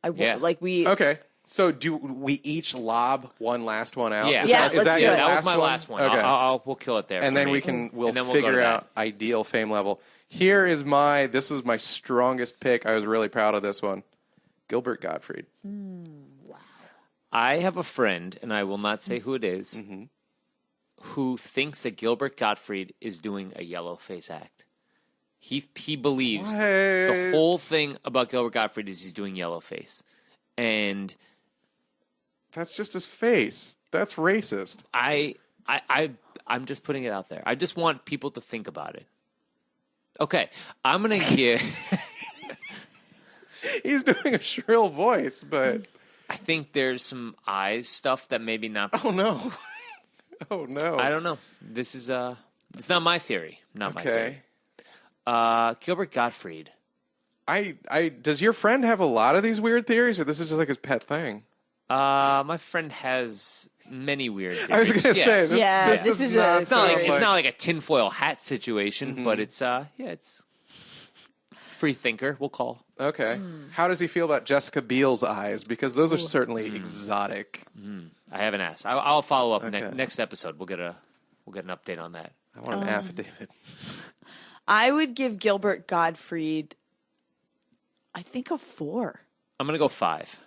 Okay. So do we each lob one last one out? Yeah, that was my last one. Okay. We'll kill it there. And then we'll figure out ideal fame level. This was my strongest pick. I was really proud of this one. Gilbert Gottfried. Wow. I have a friend, and I will not say who it is, who thinks that Gilbert Gottfried is doing a yellow face act. He believes the whole thing about Gilbert Gottfried is he's doing yellow face. And that's just his face. That's racist. I'm just putting it out there. I just want people to think about it. Okay, I'm going to give... He's doing a shrill voice, but... I think there's some eyes stuff that maybe not... Oh, no. Oh, no. I don't know. This is... it's not my theory. Not my theory. Gilbert Gottfried. Does your friend have a lot of these weird theories, or this is just like his pet thing? My friend has many weird theories. I was going to say, this is not... It's not like a tinfoil hat situation, but it's free thinker, we'll call. Okay. How does he feel about Jessica Biel's eyes? Because those are certainly exotic. I haven't asked. I'll follow up next episode. We'll get an update on that. I want an affidavit. I would give Gilbert Gottfried, I think, a 4. I'm gonna go 5.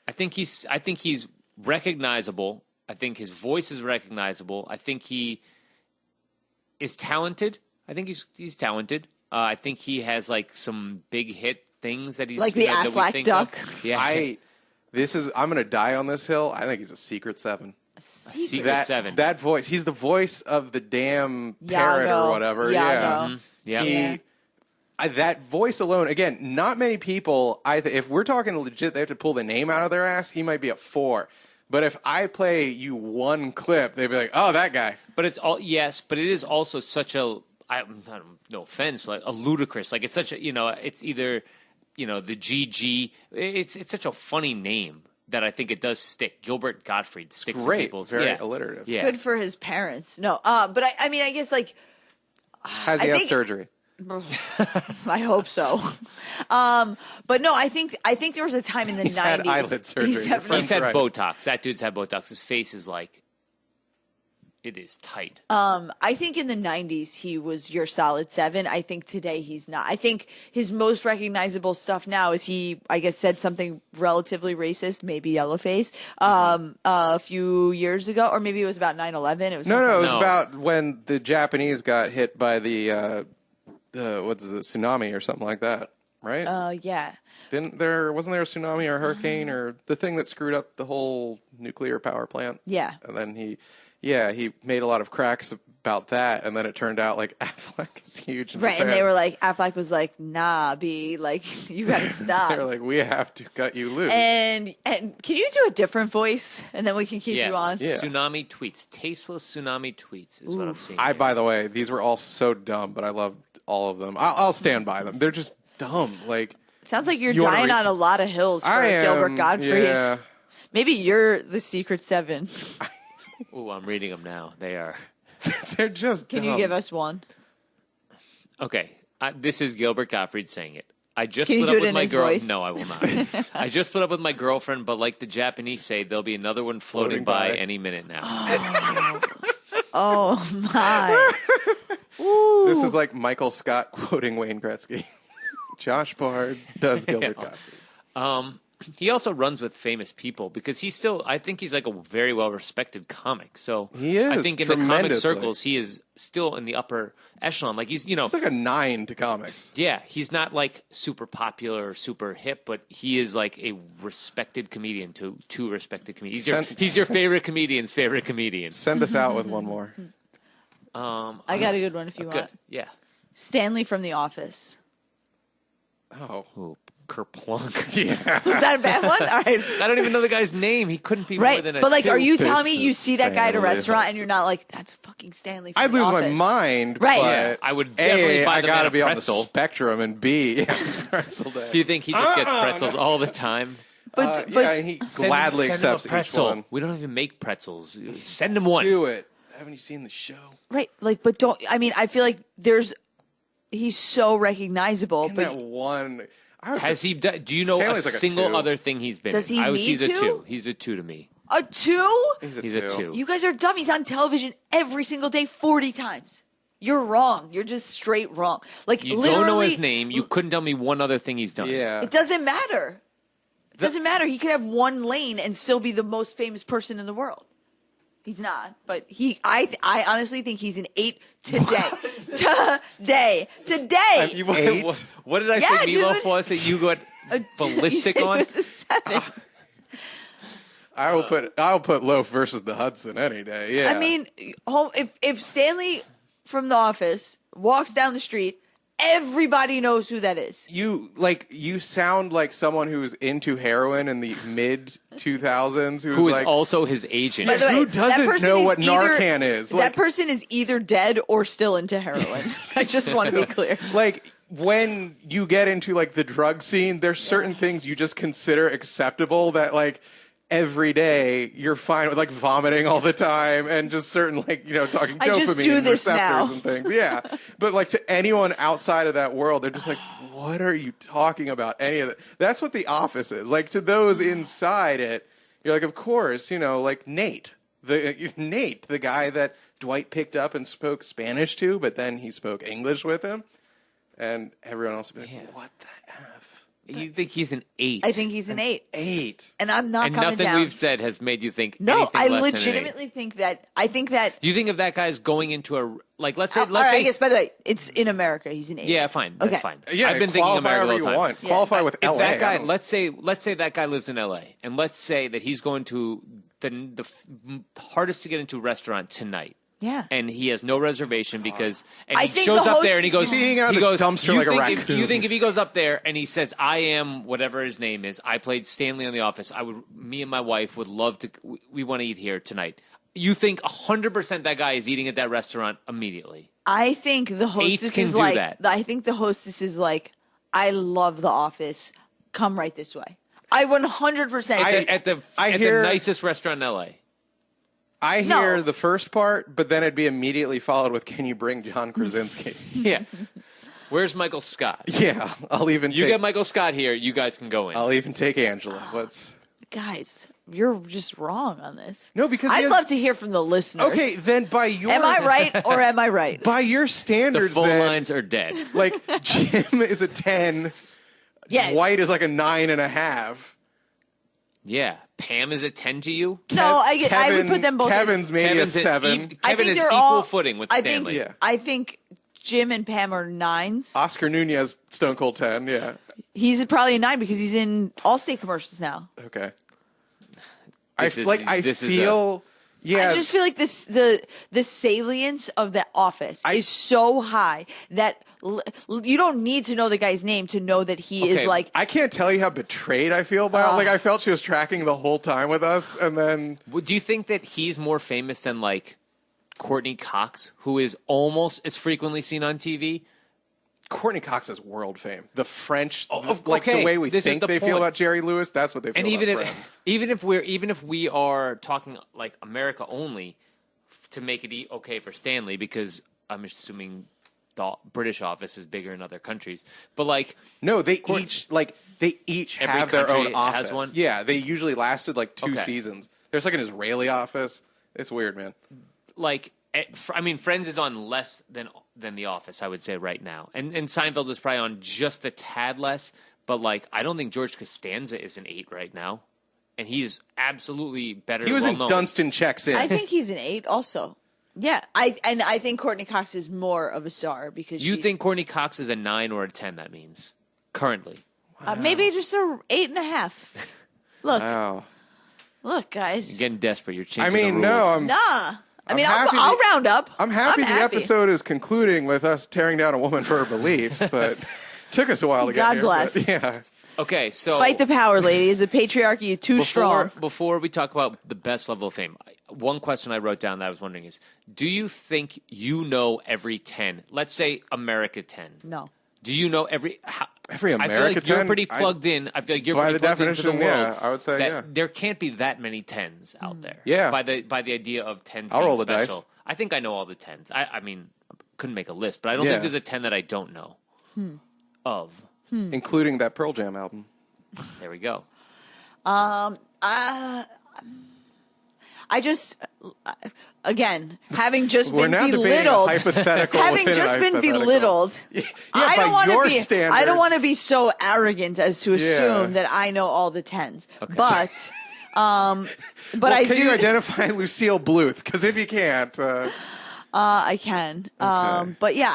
I think he's recognizable. I think his voice is recognizable. I think he is talented. I think he's talented. I think he has like some big hit things that he's like the Affleck duck. Yeah, I'm gonna die on this hill. I think he's a secret 7. A secret 7. That voice. He's the voice of the damn parrot or whatever. Yeah. That voice alone. Again, not many people. If we're talking legit, they have to pull the name out of their ass. He might be a 4. But if I play you one clip, they'd be like, "Oh, that guy." But it's all but it is also such a. No offense, like a ludicrous. Like it's such a. It's either, the GG. It's such a funny name that I think it does stick. Gilbert Gottfried sticks in people's. Very alliterative. Yeah. Good for his parents. No, but I mean, I guess like. Has he had surgery? I hope so. But no, I think there was a time in the 90s. Had eyelid surgery. He's had Botox. That dude's had Botox. His face is like, it is tight. I think in the 90s he was your solid 7. I think today he's not. I think his most recognizable stuff now is he, I guess, said something relatively racist, maybe yellowface, a few years ago, or maybe it was about 9/11. It was it was about when the Japanese got hit by the tsunami or something like that, right? Yeah. Wasn't there a tsunami or a hurricane or the thing that screwed up the whole nuclear power plant? Yeah. And then he made a lot of cracks about that, and then it turned out like Affleck is huge. Right, and they were like, Affleck was like, "Nah, B, like you got to stop." They're like, "We have to cut you loose." And can you do a different voice, and then we can keep you on? Yeah. Tsunami tweets, tasteless tsunami tweets is what I'm seeing. By the way, these were all so dumb, but I loved all of them. I'll stand by them. They're just dumb. Like, sounds like you're dying on a lot of hills for Gilbert Gottfried. Yeah. Maybe you're the secret 7. Ooh, I'm reading them now. They are. They're just Can dumb. you give us one? Okay. This is Gilbert Gottfried saying it. I just Can you split do up it with in my his girl. voice? No, I will not. I just split up with my girlfriend, but like the Japanese say, there'll be another one floating by any minute now. Oh my. Ooh. This is like Michael Scott quoting Wayne Gretzky. Josh Bard does Gilbert Gottfried. He also runs with famous people because I think he's like a very well-respected comic. So he is. I think in the comic circles, he is still in the upper echelon. Like he's like a 9 to comics. Yeah, he's not like super popular or super hip, but he is like a respected comedian to two respected comedians. He's your favorite comedian's favorite comedian. Send us out with one more. I got a good one if you want. Yeah. Stanley from The Office. Oh. Kerplunk. Yeah. Was that a bad one? All right. I don't even know the guy's name. He couldn't be more than a But like, are you telling me This you is see that guy at a Stanley restaurant and you're not like, that's fucking Stanley from I'd The lose Office. my mind, Right. but Yeah, I would definitely A, buy I the gotta man be a on the pretzel. spectrum, and B, pretzel day. Do you think he just gets pretzels all the time? Yeah, and he gladly send him accepts a pretzel. each one. We don't even make pretzels. Send him one. Do it. haven't you seen the show? Right. Like, but don't, I mean, I feel like he's so recognizable. In But that one, Has he? Do you know Stanley's a like a single 2. other thing he's been Does in? he need He's a to? 2. He's a 2 to me. a 2? He's a He's 2. a 2. You guys are dumb. He's on television every single day 40 times. You're wrong. You're just straight wrong. Like, You literally. don't know his name. You couldn't tell me one other thing he's done. Yeah. It doesn't matter. It doesn't matter. He could have one lane and still be the most famous person in the world. He's not, but I honestly think he's an 8 today. Today. You 8? What did I Yeah, say? dude. Meatloaf was that you got ballistic You on? said it was a 7. I'll put Loaf versus the Hudson any day. Yeah. I mean, if Stanley from The Office walks down the street, everybody knows who that is. you sound like someone who's into heroin in the mid 2000s Who is like, also his agent. By the way, who that doesn't person know is what either- Narcan is? That Like, person is either dead or still into heroin. I just want to be clear. like when you get into like the drug scene, there's certain things you just consider acceptable that like every day you're fine with, like vomiting all the time and just certain like talking I just dopamine do this receptors now. and things. Yeah, but like to anyone outside of that world, they're just like, what are you talking about? Any of that? That's what The Office is. Like to those inside it, you're like, of course, like Nate, the guy that Dwight picked up and spoke Spanish to, but then he spoke English with him, and everyone else would be like, what the F? You think he's an 8? I think he's an 8. 8. And I'm not and coming nothing down. we've said has made you think No, anything I less legitimately think that. I think that. Do you think if that guy's going into a let's say All right, I guess. By the way, it's in America. He's an 8. yeah, fine, that's Okay. fine. Yeah, I've been thinking qualify America all however the you time. want. Yeah. Qualify with If LA. that guy, I don't- let's say that guy lives in L.A. and let's say that he's going to the hardest to get into restaurant tonight. Yeah. And he has no reservation because I he think shows the up host- there and he goes He's eating out of he the goes, dumpster "You like a think raccoon." you think if he goes up there and he says, "I am whatever his name is. I played Stanley on The Office. Me and my wife would love to. We want to eat here tonight." You think 100% that guy is eating at that restaurant immediately? I think the hostess can is do like. that. I think the hostess is like, I love The Office. Come right this way. I 100%. At the hear- nicest restaurant in L.A. I No. hear the first part, but then it'd be immediately followed with, "Can you bring John Krasinski?" Yeah. Where's Michael Scott? Yeah, I'll even You take, get Michael Scott here. You guys can go in. I'll even take Angela. What's Guys, you're just wrong on this. No, because he I'd has- love to hear from the listeners. okay? Then by your Am I right or am I right? By your the standards, phone then, lines are dead. like Jim is a 10, Yeah. Dwight is like a 9.5. Yeah. Pam is a 10 to you? No, I would put them both. Kevin's maybe Kevin's a at 7. I Kevin think is they're equal all footing with I Stanley. think. Yeah. I think Jim and Pam are 9s. Oscar Nunez, Stone Cold 10. Yeah. He's probably a 9 because he's in Allstate commercials now. Okay. This is feel. Yeah. I just feel like the salience of the Office is so high that you don't need to know the guy's name to know that he Okay, is like. I can't tell you how betrayed I feel by it. Like, I felt she was tracking the whole time with us, and then Do you think that he's more famous than like Courtney Cox, who is almost as frequently seen on TV? Courtney Cox has world fame. The French, okay, like the way we this is think the they feel point. about Jerry Lewis, that's what they feel And about Friends. even if we are talking like America only to make it okay for Stanley, because I'm assuming the British office is bigger in other countries, but like No, they each Every have their country own office. has one? Yeah, they usually lasted like 2 Okay. seasons. There's like an Israeli office. It's weird, man. like I mean, Friends is on less than The Office, I would say right now, and Seinfeld is probably on just a tad less. But like, I don't think George Costanza is an 8 right now, and he is absolutely better. He was in well-known. Dunstan Checks In. I think he's an 8 also. Yeah, I think Courtney Cox is more of a star because You she- think Courtney Cox is a 9 or a 10? That means currently. maybe just a 8.5. Look, Wow. look, guys. You're getting desperate. You're I changing mean, the rules. no, I'm Nah. I mean, happy I'll the- round up. I'm happy the episode is concluding with us tearing down a woman for her beliefs, but took us a while to get God here. bless. But, yeah. Okay, so Fight the power, ladies. The patriarchy is too strong. Before we talk about the best level of fame, one question I wrote down that I was wondering is, do you think you know every 10? Let's say America 10. No. Do you know every Every I feel America like you're 10? pretty plugged in. I feel like you're by pretty the plugged into the definition, world. yeah, I would say, that yeah. There can't be that many 10s out there. Yeah. By the idea of 10s I'll being roll the dice. special. I think I know all the 10s. I mean, couldn't make a list, but I don't think there's a 10 that I don't know of. Including that Pearl Jam album. There we go. I just, again, having just We're been now belittled, hypothetical having within a just been hypothetical. belittled, I don't want to be. standards. I don't want to be so arrogant as to assume that I know all the 10s. Okay. But Well, I can do. you identify Lucille Bluth? Because if you can't, I can. Okay. But yeah,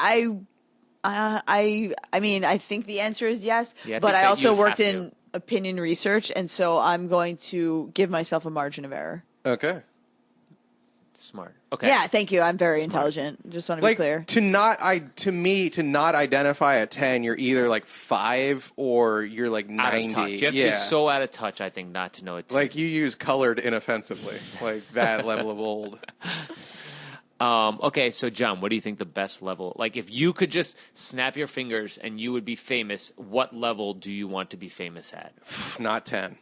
I mean, I think the answer is yes. Yeah, I but think I that also you worked have in opinion research, and so I'm going to give myself a margin of error. okay. Smart. Okay. Yeah, thank you. I'm very intelligent. Just want to be Like clear. to not identify a 10, you're either like 5 or you're like Out 90. of touch. You have to be so out of touch, I think, not to know it. Like you use colored inoffensively, like that level of old. Okay, so John, what do you think the best level? Like, if you could just snap your fingers and you would be famous, what level do you want to be famous at? Not 10.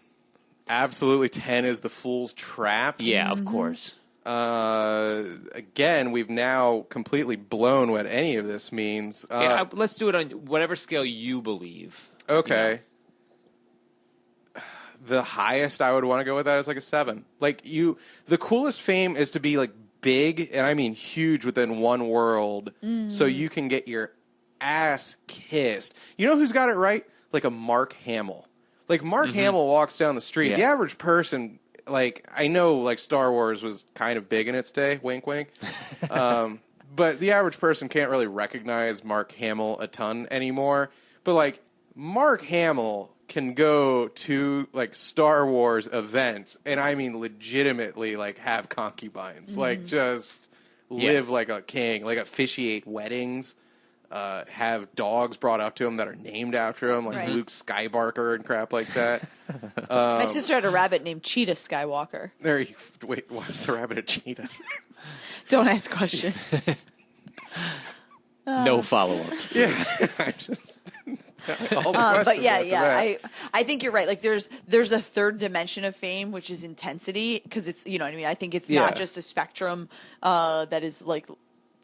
Absolutely, 10 is the fool's trap. Yeah, of course. Again, we've now completely blown what any of this means. Let's do it on whatever scale you believe. Okay. The highest I would want to go with that is like a 7. Like the coolest fame is to be like big, and I mean huge within one world, so you can get your ass kissed. You know who's got it right? Like a Mark Hamill. Like Mark Hamill walks down the street. Yeah. The average person, like I know, like Star Wars was kind of big in its day. Wink, wink. But the average person can't really recognize Mark Hamill a ton anymore. But like Mark Hamill can go to like Star Wars events, and I mean legitimately like have concubines, like just live like a king, like officiate weddings, have dogs brought up to him that are named after him, like Right. Luke Skywalker and crap like that. My sister had a rabbit named Cheetah Skywalker. Wait, why was the rabbit a cheetah? Don't ask questions. No follow-up. Yeah, I just. All the But questions yeah, after that. I think you're right. Like there's a third dimension of fame, which is intensity, because it's, you know what I mean? I think it's Yeah. not just a spectrum that is like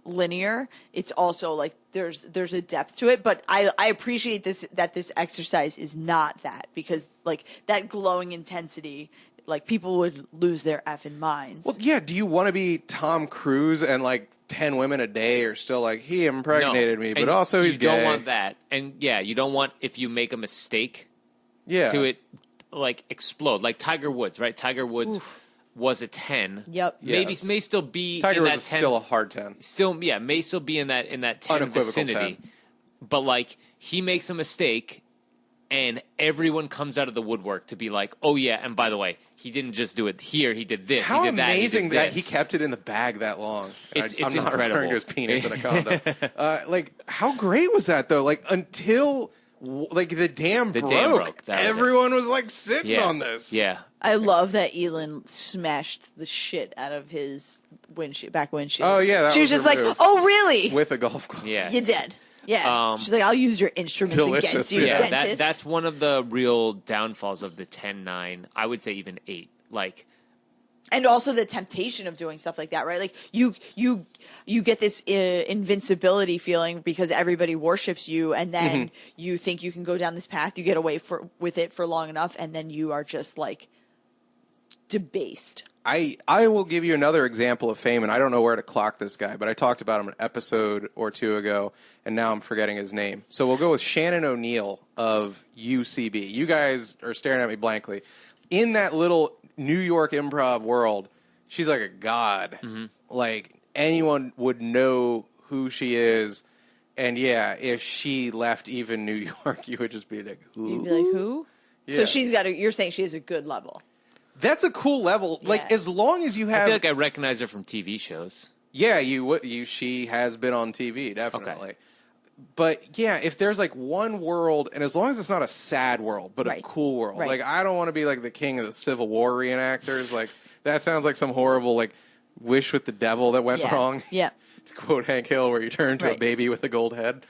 linear. It's also like there's a depth to it. But I appreciate that this exercise is not that, because like that glowing intensity, like people would lose their effing minds. Well, yeah. Do you want to be Tom Cruise and like 10 women a day are still like, he impregnated me, but And also he's you gay? don't want that. And yeah, you don't want, if you make a mistake, to it like explode. Like Tiger Woods, right? Tiger Woods was a 10. Yep. Maybe Yes. may still be Tiger in Woods that is 10. still a hard 10. May still be in that 10 Unequivocal vicinity. 10. But like he makes a mistake and everyone comes out of the woodwork to be like, "Oh yeah, and by the way, he didn't just do it here, he did this, How he did that, amazing he did that this." he kept it in the bag that long. It's I'm not incredible. referring to his penis in a condom. Like, how great was that, though? Like, until like the dam broke, That was everyone was like sitting Yeah. on this. Yeah. I love that Elon smashed the shit out of his back windshield. Oh, yeah, that she was was just her like, move. "Oh, really? With a golf club. Yeah. You did." Yeah. She's like, "I'll use your instruments Delicious, against you, yeah. dentist." That's one of the real downfalls of the 10-9. I would say even 8. Like, and also the temptation of doing stuff like that, right? Like you get this invincibility feeling because everybody worships you, and then you think you can go down this path. You get away with it for long enough, and then you are just like debased. I will give you another example of fame, and I don't know where to clock this guy, but I talked about him an episode or two ago, and now I'm forgetting his name. So we'll go with Shannon O'Neill of UCB. You guys are staring at me blankly. In that little New York improv world, she's like a god. Like, anyone would know who she is, and yeah, if she left even New York, you would just be like, who? You'd be like, "Who?" Yeah. So she's got you're saying she has a good level. That's a cool level. Like, Yeah. as long as you I have... feel like I recognize her from TV shows. Yeah, she has been on TV, definitely. Okay. But yeah, if there's like one world, and as long as it's not a sad world, but a Right. cool world. Right. Like, I don't want to be like the king of the Civil War reenactors. Like, that sounds like some horrible like wish with the devil that went Yeah. wrong. Yeah. To quote Hank Hill, where you turn to a Right. baby with a gold head.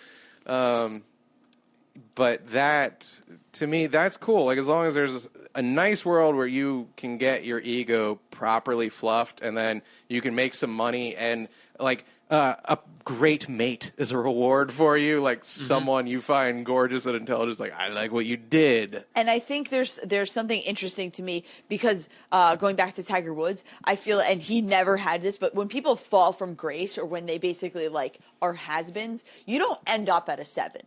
but that, to me, that's cool. Like, as long as there's a nice world where you can get your ego properly fluffed, and then you can make some money, and like a great mate is a reward for you, like someone you find gorgeous and intelligent, like, I like what you did. And I think there's something interesting to me because going back to Tiger Woods, I feel, and he never had this, but when people fall from grace or when they basically like are has-beens, you don't end up at a 7.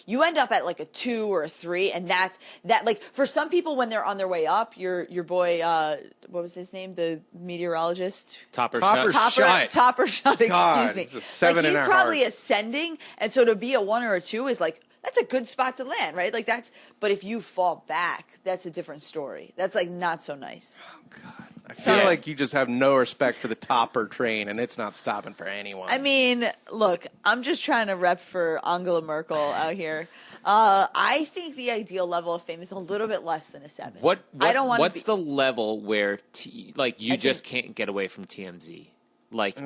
You end up at like a 2 or a 3, and that's that. Like for some people, when they're on their way up, your boy, what was his name, the meteorologist, Topper Shut. Topper Shut. God, Excuse me. it's a 7 like in he's our probably hearts. ascending, and so to be a 1 or a 2 is like that's a good spot to land, right? Like that's. But if you fall back, that's a different story. That's like not so nice. Oh God. I feel like you just have no respect for the Topper train, and it's not stopping for anyone. I mean, look, I'm just trying to rep for Angela Merkel out here. I think the ideal level of fame is a little bit less than a 7. I don't want. What's the level where you just can't get away from TMZ? Like 8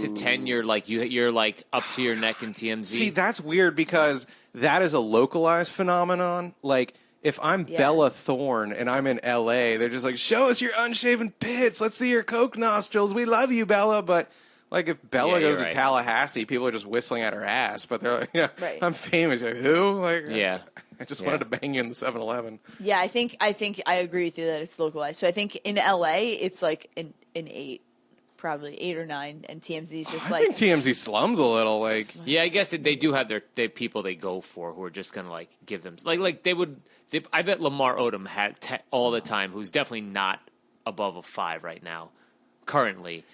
to 10, you're like up to your neck in TMZ. See, that's weird because that is a localized phenomenon. Like, if I'm Bella Thorne and I'm in L.A., they're just like, show us your unshaven pits. Let's see your coke nostrils. We love you, Bella. But, like, if Bella goes to Tallahassee, people are just whistling at her ass. But they're like, I'm famous. You're like, who? Like, I just wanted to bang you in the 7-Eleven. Yeah, I think I agree with you that it's localized. So I think in L.A., it's like an 8. Probably 8 or 9, and TMZ's just I think TMZ slums a little. Like, yeah, I guess they do have their people they go for who are just gonna like give them like they would. I bet Lamar Odom had all the time, who's definitely not above a 5 right now. Currently,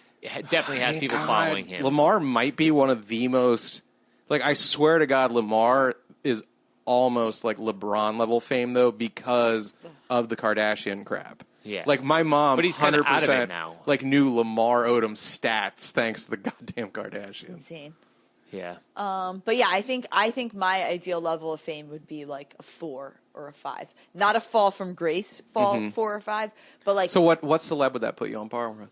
definitely has people following him. Lamar might be one of the most. Like, I swear to God, Lamar is almost like LeBron level fame though because of the Kardashian crap. Yeah. Like, my mom, but he's 100% out of it now. Like, knew Lamar Odom's stats thanks to the goddamn Kardashians. It's insane. Yeah. But yeah, I think my ideal level of fame would be like a 4 or a 5. Not a fall from grace, 4 or 5, but like. So what celeb would that put you on par with?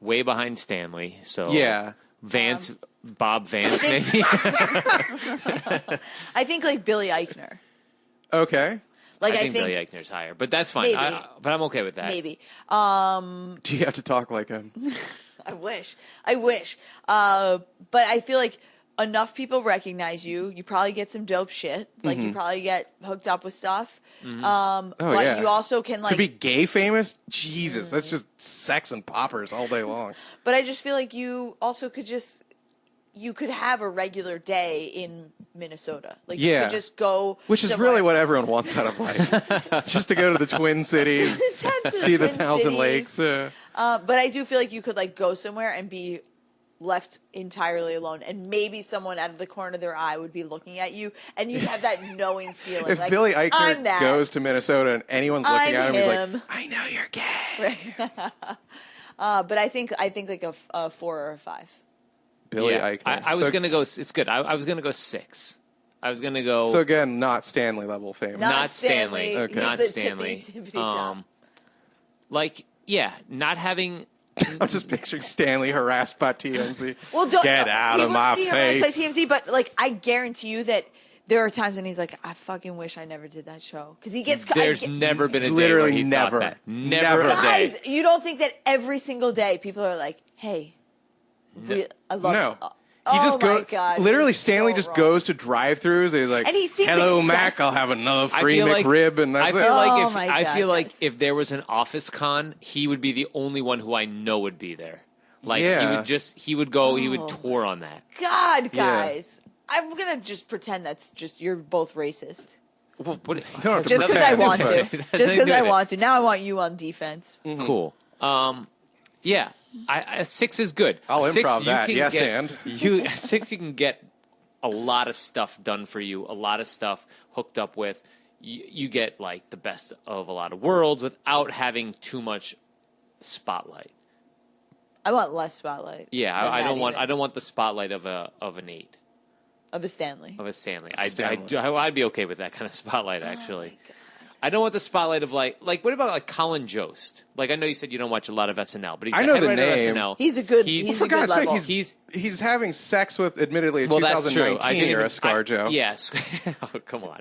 Way behind Stanley. So yeah, Vance, Bob Vance, maybe. I think like Billy Eichner. Okay. Like, I think Billy Eichner's higher, but that's fine. But I'm okay with that. Maybe. Do you have to talk like him? I wish. But I feel like enough people recognize you. You probably get some dope shit. Like, you probably get hooked up with stuff. But you also can, like... To be gay famous? Jesus, that's just sex and poppers all day long. But I just feel like you also could just... You could have a regular day in Minnesota. Like, you could just go Which is really what everyone wants out of life. Just to go to the Twin Cities, see the Thousand Lakes. But I do feel like you could, like, go somewhere and be left entirely alone. And maybe someone out of the corner of their eye would be looking at you. And you'd have that knowing feeling. If like, Billy Eichner goes to Minnesota and anyone's looking at him, he's like, I know you're gay. But I think like a 4 or a 5. Billy Eichner. I was going to go. It's good. I was going to go 6. I was going to go. So again, not Stanley level fame. Not Stanley. Okay. Not Stanley. Like, yeah, not having. I'm just picturing Stanley harassed by TMZ. Well, get out of my face. By TMZ, but like, I guarantee you that there are times when he's like, I fucking wish I never did that show because he gets. There's never been a day literally where he never, thought that. Never a day. Guys, you don't think that every single day people are like, hey. I love no. He just my God, literally, Stanley just goes to drive-throughs. And he's like, and he seems "Hello, successful. Mac. I'll have another free McRib." And that's I feel like if there was an office con, he would be the only one who I know would be there. Like he would go, he would tour on that. God, guys, I'm gonna just pretend that's just you're both racist. Well, just because I want to. Just because I want to. Now I want you on defense. Mm-hmm. Cool. Yeah. 6 is good. I'll 6, improv that. Yes, and 6 you can get a lot of stuff done for you, a lot of stuff hooked up with. You get like the best of a lot of worlds without having too much spotlight. I want less spotlight. Yeah, I don't want the spotlight of an 8. Of a Stanley. I'd be okay with that kind of spotlight actually. I don't want the spotlight of like what about like Colin Jost? Like I know you said you don't watch a lot of SNL, but he's I the know head the writer of name. SNL. He's a good. He's- He's For a good God's sake, level. he's having sex with, admittedly, a Well, that's true. 2019 era ScarJo. Yes. Oh, come on.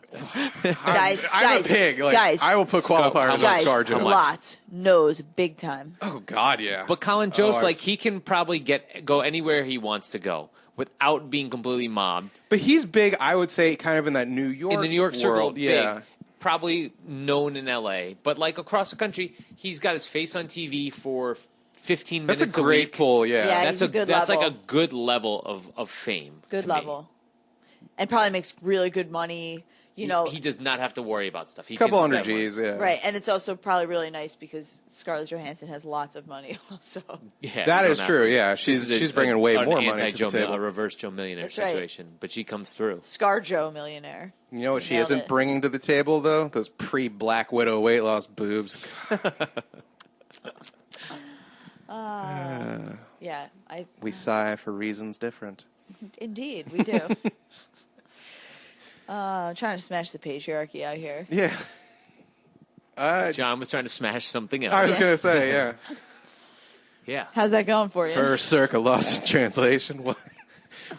Guys, I'm a pig. Like, guys, I will put qualifiers on guys, ScarJo. lots knows big time. Oh God, yeah. But Colin Jost, I've like he can probably go anywhere he wants to go without being completely mobbed. But he's big, I would say, kind of in that New York In the New York circle, world. Yeah. big. Probably known in LA, but like across the country, he's got his face on TV for 15 minutes. That's a great week. pull, yeah. Yeah, That's he's a good that's level. like a good level of fame. Good to me. level, and probably makes really good money. You know, He does not have to worry about stuff. He Couple can hundred spend money. G's, yeah. right? And it's also probably really nice because Scarlett Johansson has lots of money. Also, Yeah, That you is don't true, have to. yeah. This She's is bringing way an more money to the anti-Joe table. a reverse Joe Millionaire That's right. situation, but she comes through. ScarJo millionaire. You know what she Nailed isn't it. bringing to the table, though? Those pre-Black Widow weight loss boobs. Yeah, We sigh for reasons different. indeed we do. I'm trying to smash the patriarchy out here. Yeah. John was trying to smash something else. I was going to say, yeah. Yeah. How's that going for you? Her circa lost in translation. What?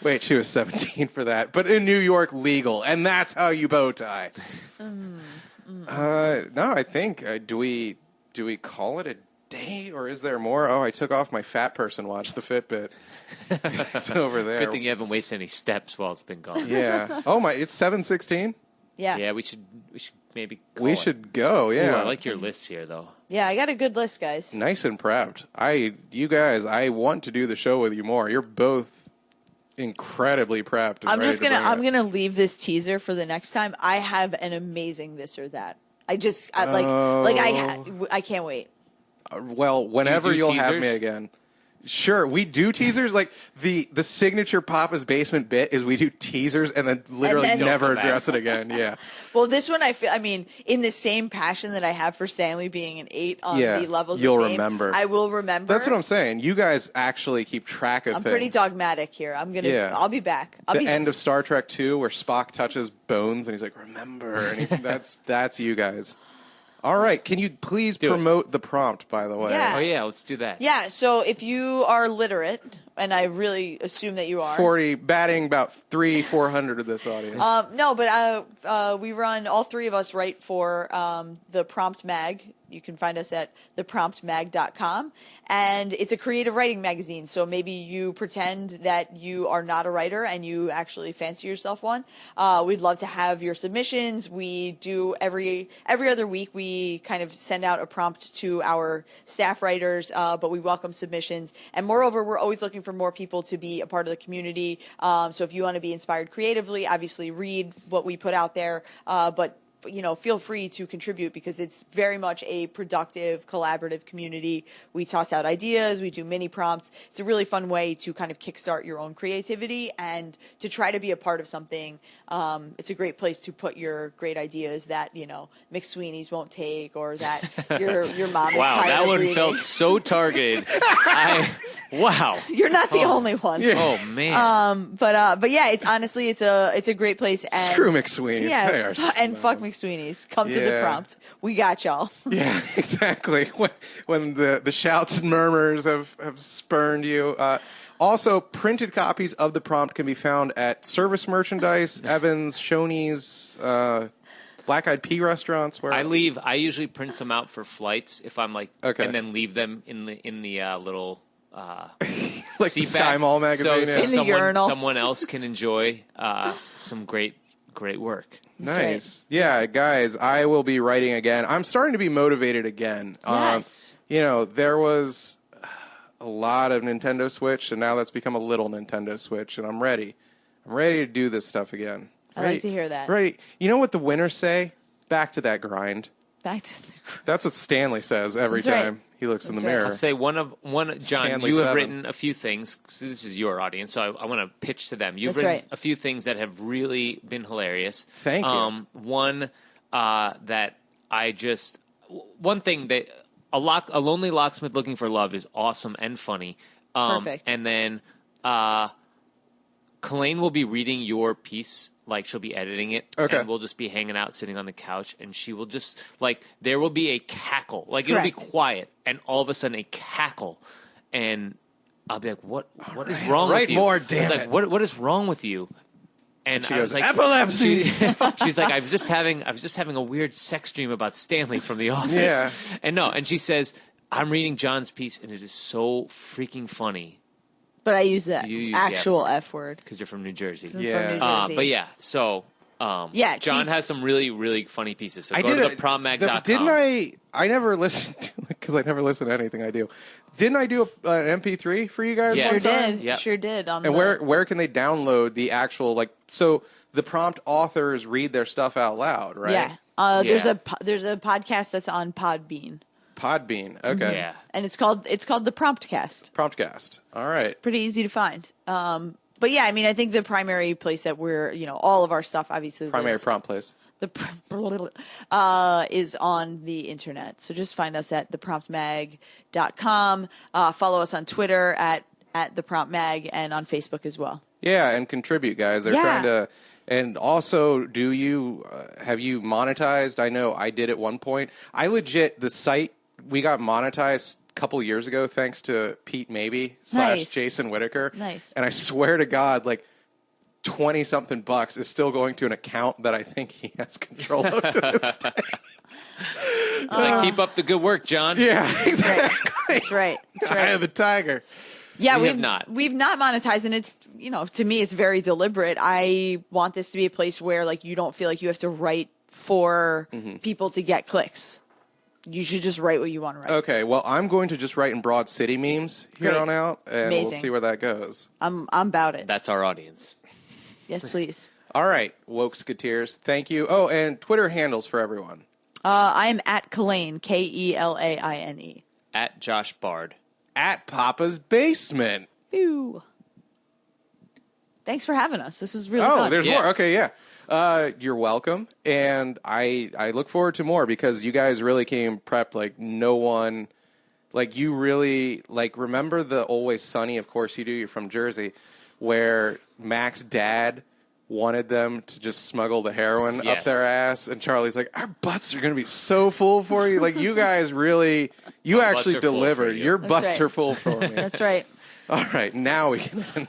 Wait, she was 17 for that. But in New York, legal. And that's how you bow tie. No, I think, do we call it a day, or is there more? Oh, I took off my fat person watch, the Fitbit. It's over there. Good thing you haven't wasted any steps while it's been gone. Yeah. Oh, my, it's 7:16? Yeah. Yeah, we should maybe call We it. should go, Ooh, yeah. I like your list here, though. Yeah, I got a good list, guys. Nice and proud. You guys, I want to do the show with you more. You're both incredibly prepped. And I'm ready just to gonna bring I'm it. gonna leave this teaser for the next time. I have an amazing this or that. I can't wait. Well, whenever Do you do you'll have me teasers? again. Sure, we do teasers. Like the signature Papa's Basement bit is we do teasers and then literally then- never Don't come address it again. Yeah. Well, this one I mean, in the same passion that I have for Stanley being an 8 on Yeah, the levels you'll of fame, remember. I will remember. That's what I'm saying. You guys actually keep track of I'm things. pretty dogmatic here. Yeah. I'll be back. The end of Star Trek 2 where Spock touches Bones and he's like, remember. And that's you guys. All right. Can you please Do it. promote the prompt, by the way? Yeah. Oh, yeah, let's do that. Yeah, so if you are literate, and I really assume that you are. 40, batting about 400 of this audience. No, but we run, all three of us write for the Prompt Mag. You can find us at thepromptmag.com. And it's a creative writing magazine. So maybe you pretend that you are not a writer and you actually fancy yourself one. We'd love to have your submissions. We do every other week, we kind of send out a prompt to our staff writers, but we welcome submissions. And moreover, we're always looking for more people to be a part of the community. So if you want to be inspired creatively, obviously read what we put out there, but feel free to contribute because it's very much a productive, collaborative community. We toss out ideas, we do mini prompts. It's a really fun way to kind of kickstart your own creativity and to try to be a part of something. It's a great place to put your great ideas that, McSweeney's won't take or that your mom is Wow, tired that of one reading. felt so targeted. Wow. You're not the only one. Oh, man. But yeah, it's a great place. And Screw McSweeney's. They are Yeah, and fuck smells. McSweeney's. Come to the Yeah. prompt. We got y'all. Yeah, exactly. When the shouts and murmurs have spurned you. Also, printed copies of the prompt can be found at Service Merchandise, Evans, Shoney's, Black Eyed Pea restaurants. Where I usually print some out for flights if I'm like, Okay. and then leave them in the little like seat the Sky back. Mall magazine. So yeah. In the urinal. someone else can enjoy some great work. Nice. Yeah, guys, I will be writing again. I'm starting to be motivated again. Yes. There was a lot of Nintendo Switch, and now that's become a little Nintendo Switch, and I'm ready. I'm ready to do this stuff again. I like to hear that. Ready. You know what the winners say? Back to that grind. Back to the That's what Stanley says every That's right. time he looks in the That's right. mirror. I'll say John, Stanley you have 7. written a few things. So this is your audience, so I want to pitch to them. You've That's written right. a few things that have really been hilarious. Thank you. One that one thing that a lonely locksmith looking for love is awesome and funny. Perfect. And then Colleen will be reading your piece like she'll be editing it, Okay. and we'll just be hanging out, sitting on the couch, and she will just like there will be a cackle, like it'll be Correct. quiet, and all of a sudden a cackle, and I'll be like, "What is wrong Write with you?" more, damn it's like, it. What is wrong with you? And She I was goes, like, epilepsy. She's like, I was just having a weird sex dream about Stanley from The Office. Yeah. And she says, I'm reading John's piece, and it is so freaking funny But I use the You use the actual F F word. because you're from New Jersey. I'm Yeah. from New Jersey. But yeah, so Yeah, John keep- has some really, really funny pieces. So I go did to theprommag.com. Didn't I never listened to it because I never listen to anything I do. Didn't I do an MP3 for you guys? Yeah. one Sure time? did. Yep. Sure did. On And the, where can they download the actual so the prompt authors read their stuff out loud, right? Yeah. There's Yeah. there's a podcast that's on Podbean, Podbean. Okay. Yeah. and it's called the Promptcast. Promptcast. All right. Pretty easy to find. But yeah, I mean, I think the primary place that we're all of our stuff obviously Primary lives- prompt place. is on the internet. So just find us at thepromptmag.com. Follow us on Twitter at thepromptmag and on Facebook as well. Yeah, and contribute, guys. They're Yeah. trying to. And also, do you have you monetized? I know I did at one point. I legit the site we got monetized a couple years ago thanks to Pete Maybe / Nice. Jason Whitaker. Nice. And I swear to God, like 20 something bucks is still going to an account that I think he has control of to this day. It's like, keep up the good work, John. Yeah, exactly. That's right. That's Eye right. of the tiger. Yeah, We we've have not. We've not monetized, and it's to me it's very deliberate. I want this to be a place where like you don't feel like you have to write for people to get clicks. You should just write what you want to write. Okay, well, I'm going to just write in Broad City memes here Great. on out, and we'll Amazing. see where that goes. I'm about it. That's our audience. Yes, please. All right, Wokeskateers, thank you. Oh, and Twitter handles for everyone. I am at Kelaine, Kelaine. At Josh Bard. At Papa's Basement. Ew. Thanks for having us. This was really Oh, fun. there's Yeah. more. Okay, yeah. You're welcome, and I look forward to more because you guys really came prepped. Like no one, like you really remember the Always Sunny. Of course you do. You're from Jersey, where Mac's dad wanted them to just smuggle the heroin up Yes. their ass, and Charlie's like, "Our butts are going to be so full for you." Like you guys really, you Our butts actually are full for delivered. you. Your That's butts right. are full for me. That's right. All right, now we can end